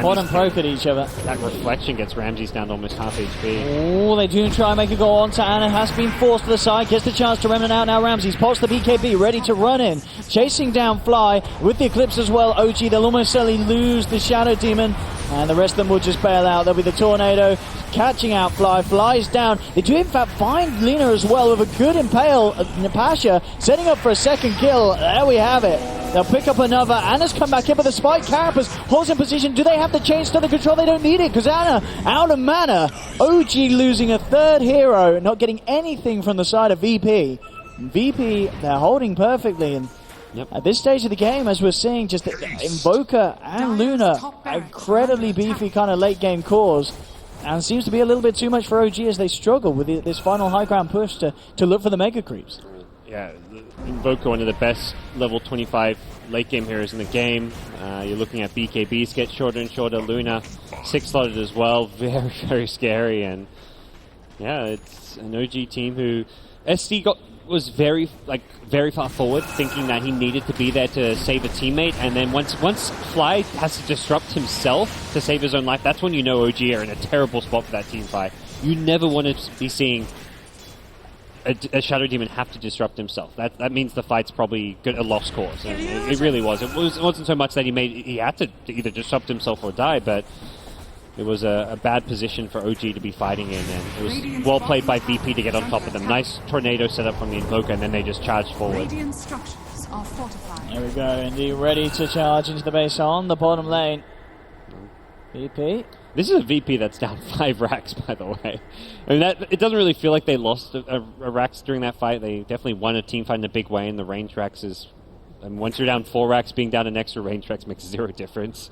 bottom poke at each other. That reflection gets Ramses down to almost half HP. Oh, they do try and make a go on to Anna. Has been forced to the side. Gets the chance to remnant out now. Ramses pops the BKB, ready to run in. Chasing down Fly with the Eclipse as well. OG, they'll almost certainly lose the Shadow Demon, and the rest of them will just bail out. There'll be the Tornado catching out Fly. Fly's down. They do in fact find Lina as well with a good impale. Napasha setting up for a second kill. There we have it. They'll pick up another. Anna's come back in with a spike. Carapace holds in position. Do they have the change to the control? They don't need it because Anna out of mana. OG losing a third hero, not getting anything from the side of VP. VP, they're holding perfectly. And at this stage of the game, as we're seeing, just Invoker and Luna, incredibly beefy kind of late game cores. And seems to be a little bit too much for OG as they struggle with this final high ground push to look for the mega creeps. Yeah, Invoker, one of the best level 25 late game heroes in the game. You're looking at BKBs get shorter and shorter. Luna 6-slotted as well. Very, very scary. And yeah, it's an OG team who SD was very far forward, thinking that he needed to be there to save a teammate. And then once Fly has to disrupt himself to save his own life, that's when you know OG are in a terrible spot for that team fight. You never want to be seeing a Shadow Demon have to disrupt himself. That means the fight's probably a lost cause. And it really was. It wasn't so much that he had to either disrupt himself or die, but it was a bad position for OG to be fighting in, and it was well played by VP to get on top of them. Nice tornado set up from the Invoker, and then they just charged forward. Radiant structures are fortified. There we go, indeed, ready to charge into the base on the bottom lane. VP. This is a VP that's down 5 racks, by the way. I mean, it doesn't really feel like they lost a racks during that fight. They definitely won a team fight in a big way, and the range racks is And once you're down 4 racks, being down an extra range racks makes 0 difference.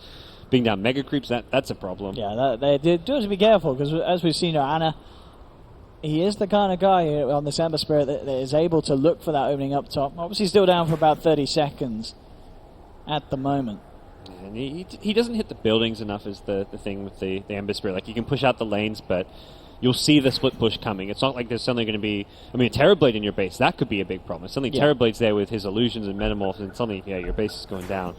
Being down mega creeps, that's a problem. Yeah, they do have to be careful, because as we've seen, Anna, he is the kind of guy on this Ember Spirit that is able to look for that opening up top. Obviously still down for about 30 seconds at the moment. And he doesn't hit the buildings enough is the thing with the Ember Spirit. Like, you can push out the lanes, but you'll see the split push coming. It's not like there's suddenly going to be... I mean, a Terrorblade in your base, that could be a big problem. Suddenly Terrorblade's there with his illusions and metamorphs, and suddenly, your base is going down.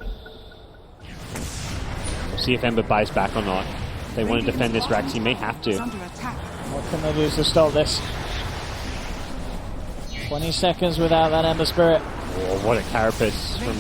We'll see if Ember buys back or not. If they want to defend this Rax, he may have to. What can they do to stop this? 20 seconds without that Ember Spirit. Oh, what a carapace from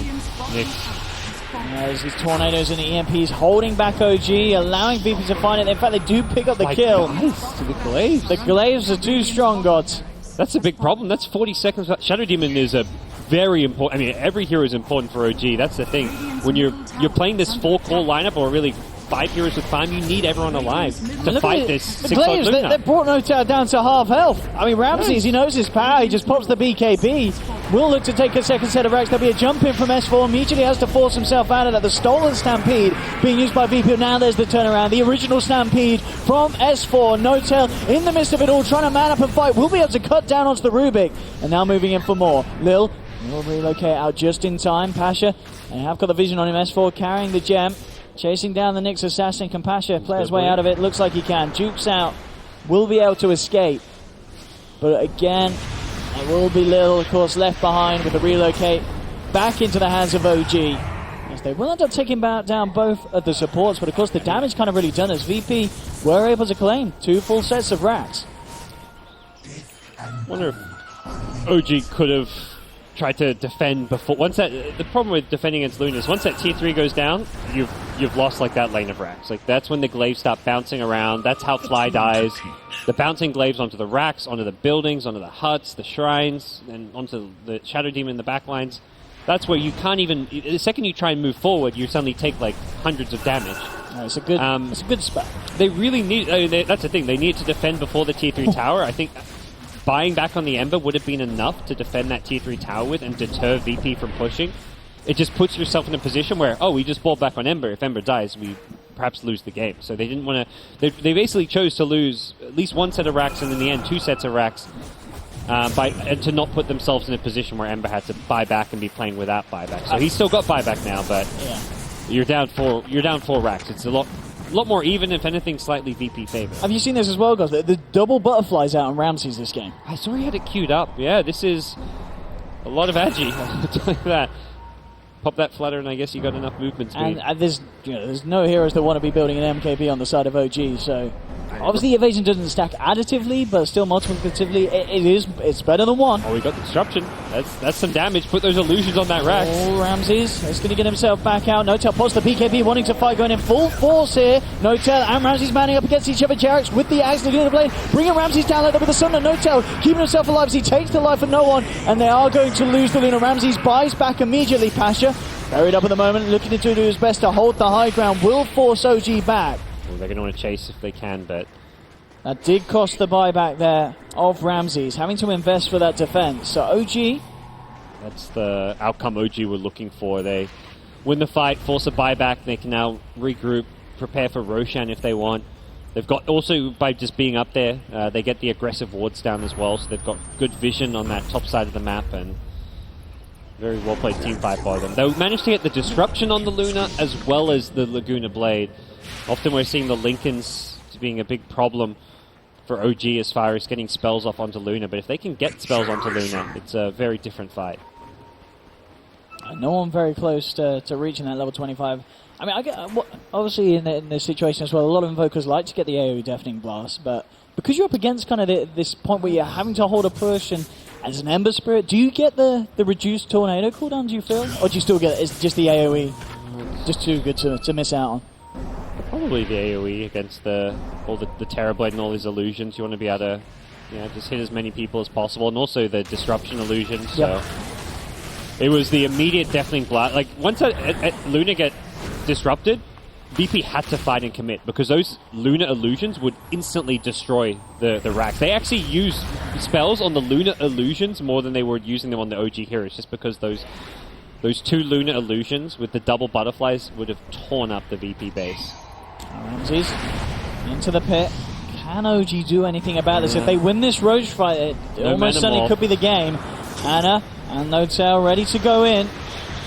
Nyx. There's these tornadoes and the EMPs holding back OG, allowing VP to find it. In fact, they do pick up the kill. Nice to the Glaives. The Glaives are too strong, gods. That's a big problem. That's 40 seconds. Shadow Demon is a very important... I mean, every hero is important for OG. That's the thing. When you're playing this 4-core lineup, or really 5 heroes with farm, you need everyone alive to fight this. The Glaives, they brought Notel down to half health. I mean, Ramses, he knows his power. He just pops the BKB. Will look to take a second set of racks. There'll be a jump in from S4. Immediately has to force himself out of that. The stolen Stampede being used by VP. Now there's the turnaround. The original Stampede from S4. Notel in the midst of it all, trying to man up and fight. Will be able to cut down onto the Rubik. And now moving in for more. Lil will relocate out just in time. Pasha, they have got the vision on him. S4 carrying the gem. Chasing down the Nyx assassin. Can Pasha play his way out of it? Looks like he can. Jukes out. Will be able to escape. But again, it will be Lil, of course, left behind with the relocate back into the hands of OG. As they will end up taking down both of the supports, but of course the damage kind of really done as VP were able to claim 2 full sets of racks. I wonder if OG could have tried to defend before. The problem with defending against Luna is once that tier 3 goes down, you've lost like that lane of racks. Like, that's when the glaives start bouncing around. That's how Fly dies. The bouncing glaives onto the racks, onto the buildings, onto the huts, the shrines, and onto the Shadow Demon in the backlines. That's where you can't even... The second you try and move forward, you suddenly take like hundreds of damage. It's a good spot. They really need... that's the thing. They need to defend before the tier 3 tower. I think buying back on the Ember would have been enough to defend that tier 3 tower with and deter VP from pushing. It just puts yourself in a position where, we just bought back on Ember. If Ember dies, we perhaps lose the game. So they didn't want to... They basically chose to lose at least 1 set of racks and in the end 2 sets of racks and to not put themselves in a position where Ember had to buy back and be playing without buyback. So he's still got buyback now, but you're down 4 racks. It's a lot more even, if anything, slightly VP favored. Have you seen this as well, guys? The double butterflies out on Ramses this game. I saw he had it queued up. Yeah, this is a lot of agi. I'll tell you that. Pop that flutter, and I guess you got enough movement speed. And there's no heroes that want to be building an MKB on the side of OG, so obviously evasion doesn't stack additively, but still multiplicatively, it's better than 1. Oh, we got the disruption. That's some damage. Put those illusions on that Rax. Oh, Ramses is going to get himself back out. Notel pots the BKB, wanting to fight, going in full force here. Notel and Ramses manning up against each other. Jarex with the axe, looking at the blade, bringing Ramses down like that with the Summoner. Notel keeping himself alive as he takes the life of no one, and they are going to lose the Luna. Ramses buys back immediately. Pasha buried up at the moment, looking to do his best to hold the high ground, will force OG back. Well, they're going to want to chase if they can, but... That did cost the buyback there of Ramses, having to invest for that defense. So OG... That's the outcome OG were looking for. They win the fight, force a buyback, they can now regroup, prepare for Roshan if they want. They've got, also by just being up there, they get the aggressive wards down as well, so they've got good vision on that top side of the map, and very well played team fight by them. They managed to get the disruption on the Luna as well as the Laguna Blade. Often we're seeing the Lincolns being a big problem for OG as far as getting spells off onto Luna, but if they can get spells onto Luna, it's a very different fight. No one very close to reaching that level 25. I mean, obviously in this situation as well, a lot of invokers like to get the AoE Deafening Blast, but because you're up against kind of this point where you're having to hold a push, and as an Ember Spirit, do you get the reduced tornado cooldown, do you feel? Or do you still get it's just the AoE? Just too good to miss out on. Probably the AoE against the Terrorblade and all these illusions. You want to be able to just hit as many people as possible, and also the disruption illusion. So it was the immediate deafening blast. Like once Luna get disrupted, VP had to fight and commit because those Luna illusions would instantly destroy the racks. They actually use spells on the Luna illusions more than they were using them on the OG heroes, just because those Those 2 Luna illusions with the double butterflies would have torn up the VP base. Ramses into the pit. Can OG do anything about this? If they win this Roach fight, it almost certainly could be the game. Anna and Notel ready to go in.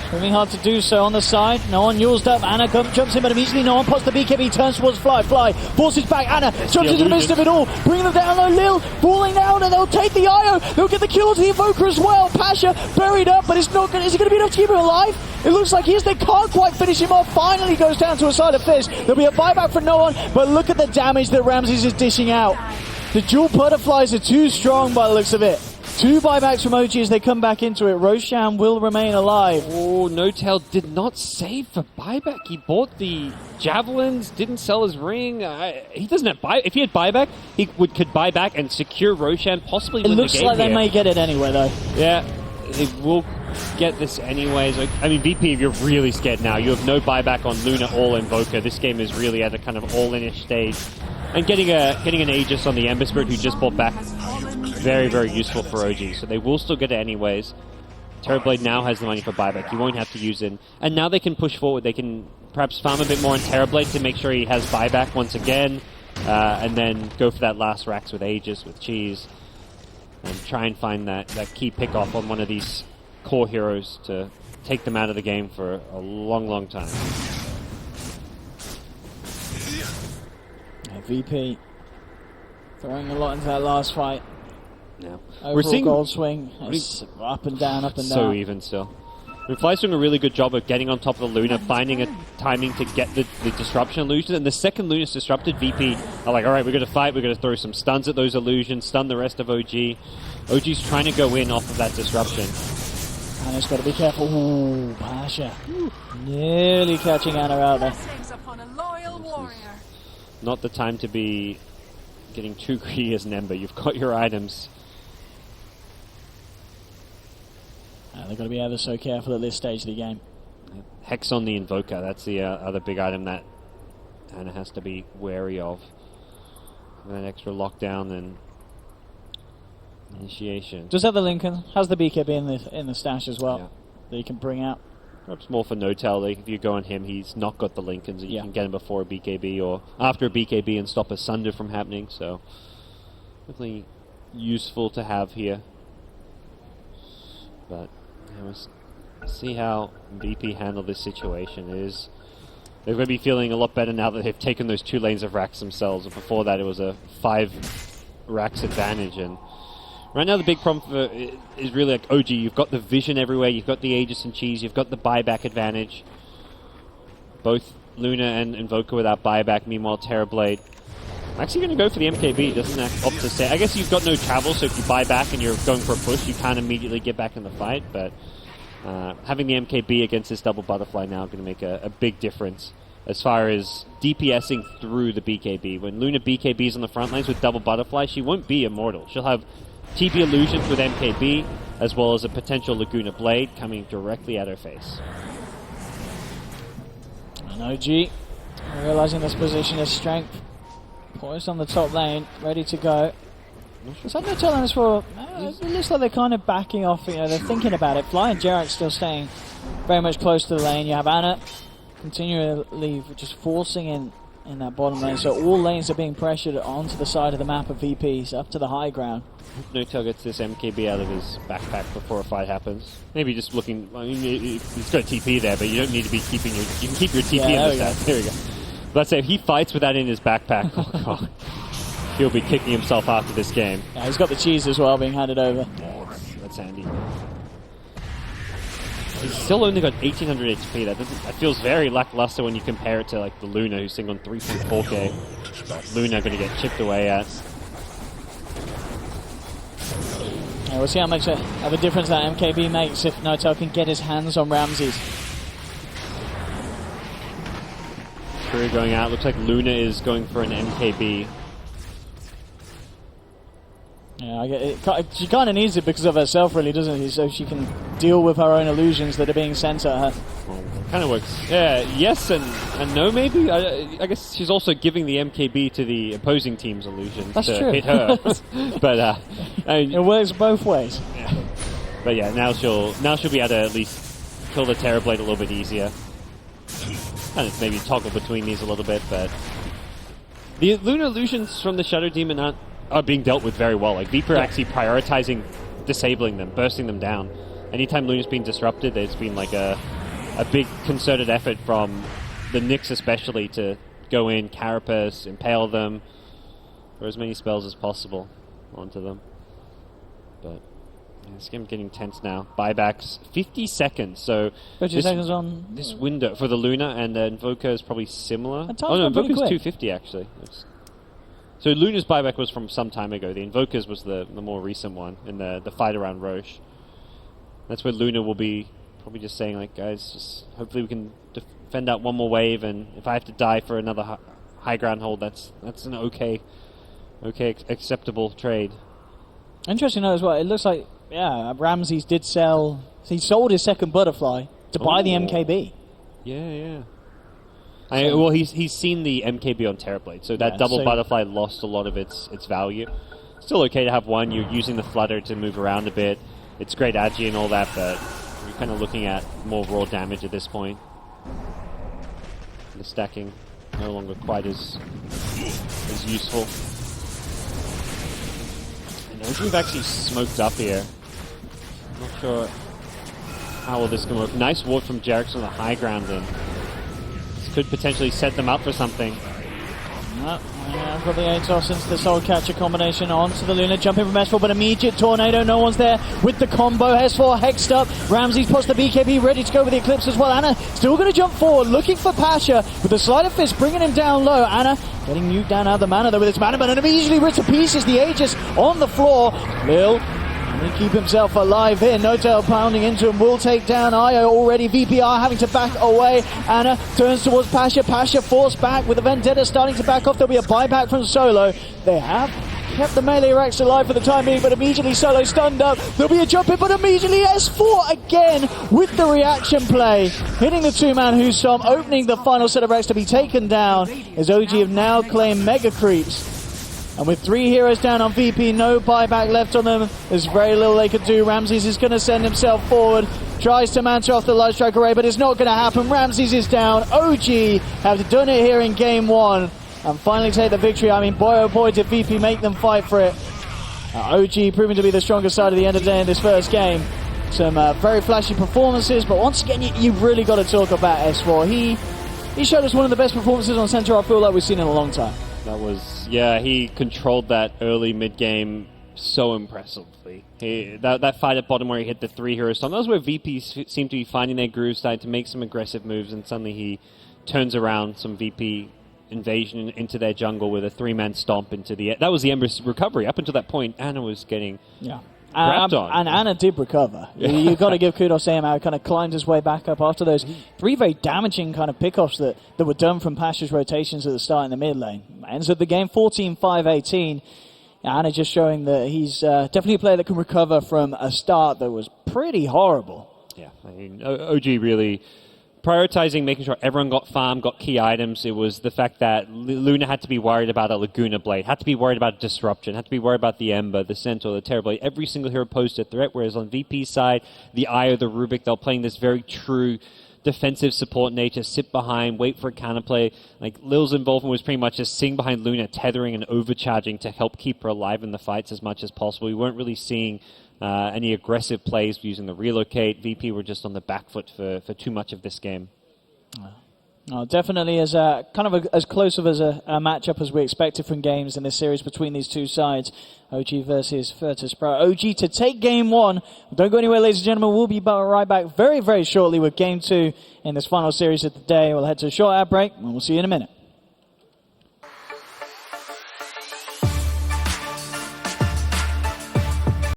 Proving hard to do so on the side. No one used up. Anna jumps in, but immediately no one pots the BKB, turns towards Fly. Fly forces back. Anna jumps into the midst of it all. Bringing them down low. Lil falling down, and they'll take the IO. They'll get the kill to the Invoker as well. Pasha buried up, but it's not good. Is it going to be enough to keep him alive? It looks like he is. They can't quite finish him off. Finally goes down to a side of Fizz. There'll be a buyback for no one, but look at the damage that Ramses is dishing out. The dual butterflies are too strong by the looks of it. 2 buybacks from OG as they come back into it. Roshan will remain alive. Oh, Notel did not save for buyback. He bought the javelins, didn't sell his ring. He doesn't have buy. If he had buyback, he could buy back and secure Roshan, possibly win the game. It looks like they may get it anyway, though. Yeah, they will get this anyways. I mean, VP, if you're really scared now, you have no buyback on Luna or Invoker. This game is really at a kind of all-in-ish stage. And getting an Aegis on the Ember Spirit who just bought back, very, very useful for OG. So they will still get it anyways. Terrorblade now has the money for buyback. He won't have to use it. And now they can push forward. They can perhaps farm a bit more on Terrorblade to make sure he has buyback once again. And then go for that last Rax with Aegis, with Cheese. And try and find that key pick-off on one of these core heroes to take them out of the game for a long, long time. VP throwing a lot into that last fight. Yeah. We're seeing gold swing. It's up and down, up and down. So even still. I mean, Fly's doing a really good job of getting on top of the Luna, finding a timing to get the disruption illusion. And the second Luna's disrupted, VP are like, alright, we're going to fight, we're going to throw some stuns at those illusions, stun the rest of OG. OG's trying to go in off of that disruption. Anna's got to be careful. Ooh, Pasha. Nearly catching Anna out there. Not the time to be getting too greedy as an Ember. You've got your items. They've got to be ever so careful at this stage of the game. Hex on the Invoker. That's the other big item that Anna has to be wary of. That extra lockdown and initiation. Does have the Lincoln. Has the BKB in the stash as well that you can bring out. Perhaps more for Notel. Like if you go on him, he's not got the Lincolns, and you can get him before a BKB or after a BKB and stop a Sunder from happening. So definitely useful to have here. But we'll see how VP handle this situation. They're going to be feeling a lot better now that they've taken those 2 lanes of racks themselves. And before that, it was a 5 racks advantage. And right now, the big problem is really like OG. You've got the vision everywhere. You've got the Aegis and Cheese. You've got the buyback advantage. Both Luna and Invoker without buyback. Meanwhile, Terrorblade actually going to go for the MKB. Doesn't opt to stay. I guess you've got no travel, so if you buy back and you're going for a push, you can't immediately get back in the fight. But having the MKB against this double butterfly now going to make a big difference as far as DPSing through the BKB. When Luna BKBs on the front lines with double butterfly, she won't be immortal. She'll have TP illusions with MKB, as well as a potential Laguna Blade coming directly at her face. And OG, realizing this position is strength, poised on the top lane, ready to go. Something telling us for, it looks like they're kind of backing off, they're thinking about it. Fly and Jarrett still staying very much close to the lane. You have Anna continually just forcing in that bottom lane, so all lanes are being pressured onto the side of the map of VPs, up to the high ground. Notel gets this MKB out of his backpack before a fight happens. Maybe just looking, I mean, he's got a TP there, but you don't need to be keeping you can keep your TP in the stack. There we go. Let's say if he fights with that in his backpack, oh god, he'll be kicking himself after this game. Yeah, he's got the cheese as well being handed over. That's handy. He's still only got 1800 HP. That feels very lackluster when you compare it to like the Luna, who's sitting on 3.4k. But Luna going to get chipped away at. Yeah, we'll see how much of a difference that MKB makes if Notel can get his hands on Ramses. Career going out. Looks like Luna is going for an MKB. Yeah, she kind of needs it because of herself, really, doesn't she? So she can deal with her own illusions that are being sent at her. Well, kind of works. Yeah, yes and no, maybe. I guess she's also giving the MKB to the opposing team's illusions to hit her. But I mean, it works both ways. Yeah. But yeah, now she'll be able to at least kill the Terrorblade a little bit easier. Kind of maybe toggle between these a little bit, but the Lunar Illusions from the Shadow Demon are being dealt with very well. Like, VP are actually prioritizing disabling them, bursting them down. Anytime Luna's been disrupted, there's been like a big concerted effort from the Nyx especially to go in, carapace, impale them, throw as many spells as possible onto them. But yeah, this game's getting tense now. Buybacks, 50 seconds, so 50 seconds on this window for the Luna, and Invoker is probably similar. Oh no, Invoker's quick. 250 actually. So Luna's buyback was from some time ago. The Invoker's was the more recent one in the fight around Roche. That's where Luna will be probably just saying, like, guys, just hopefully we can defend out one more wave, and if I have to die for another high ground hold, that's an okay acceptable trade. Interesting though as well, it looks like, Ramses did sell, he sold his second butterfly to buy the MKB. Yeah. Well, he's seen the MKB on Terrorblade, so that double butterfly lost a lot of its value. Still okay to have one. You're using the flutter to move around a bit. It's great agi and all that, but you're kind of looking at more raw damage at this point. The stacking no longer quite as useful. And we've actually smoked up here. Not sure how well this can work. Nice ward from Jerix on the high ground, and this could potentially set them up for something. Got the Atos into the Soul Catcher combination onto the Luna, jumping from S4, but immediate tornado, no one's there with the combo. S4 hexed up, Ramses puts the BKB, ready to go with the Eclipse as well. Anna still going to jump forward, looking for Pasha with the Sleight of Fist, bringing him down low. Anna getting nuked down out of the mana though with his mana, but immediately ripped to pieces. The Aegis on the floor. Lil he keep himself alive here. No-Tail pounding into him. Will take down Io already. VPR having to back away. Anna turns towards Pasha. Pasha forced back with the Vendetta starting to back off. There'll be a buyback from Solo. They have kept the melee racks alive for the time being, but immediately Solo stunned up. There'll be a jump in, but immediately S4 again with the reaction play. Hitting the two-man Husum, opening the final set of racks to be taken down as OG have now claimed Mega Creeps. And with 3 heroes down on VP, no buyback left on them, there's very little they could do. Ramses is going to send himself forward, tries to manta off the Light Strike array, but it's not going to happen. Ramses is down. OG have done it here in game 1 and finally take the victory. I mean, boy oh boy did VP make them fight for it. OG proving to be the stronger side at the end of the day in this first game. Some very flashy performances, but once again, you've really got to talk about S4. He showed us one of the best performances on center, I feel like we've seen in a long time. That was, he controlled that early mid-game so impressively. That fight at bottom where he hit the 3 hero storm, that was where VP seemed to be finding their groove, starting to make some aggressive moves, and suddenly he turns around some VP invasion into their jungle with a 3-man stomp into the... That was the Ember's recovery. Up until that point, Anna was getting... grabbed on. And Anna did recover. You've got to give kudos to him how he kind of climbed his way back up after those 3 very damaging kind of pickoffs that were done from Pasha's rotations at the start in the mid lane. Ends up the game 14-5-18. Anna just showing that he's definitely a player that can recover from a start that was pretty horrible. Yeah, I mean, OG really prioritizing, making sure everyone got farm, got key items. It was the fact that Luna had to be worried about a Laguna Blade, had to be worried about disruption, had to be worried about the Ember, the Centaur, the Terrorblade. Every single hero posed a threat, whereas on VP's side, the Io, the Rubik, they're playing this very true defensive support nature, sit behind, wait for a counterplay. Like, Lil's involvement was pretty much just sitting behind Luna, tethering and overcharging to help keep her alive in the fights as much as possible. We weren't really seeing any aggressive plays using the relocate. VP were just on the back foot for too much of this game. Definitely as as close of as a matchup as we expected from games in this series between these two sides. OG versus Virtus.pro. OG to take game 1. Don't go anywhere, ladies and gentlemen. We'll be right back very, very shortly with game 2 in this final series of the day. We'll head to a short ad break and we'll see you in a minute.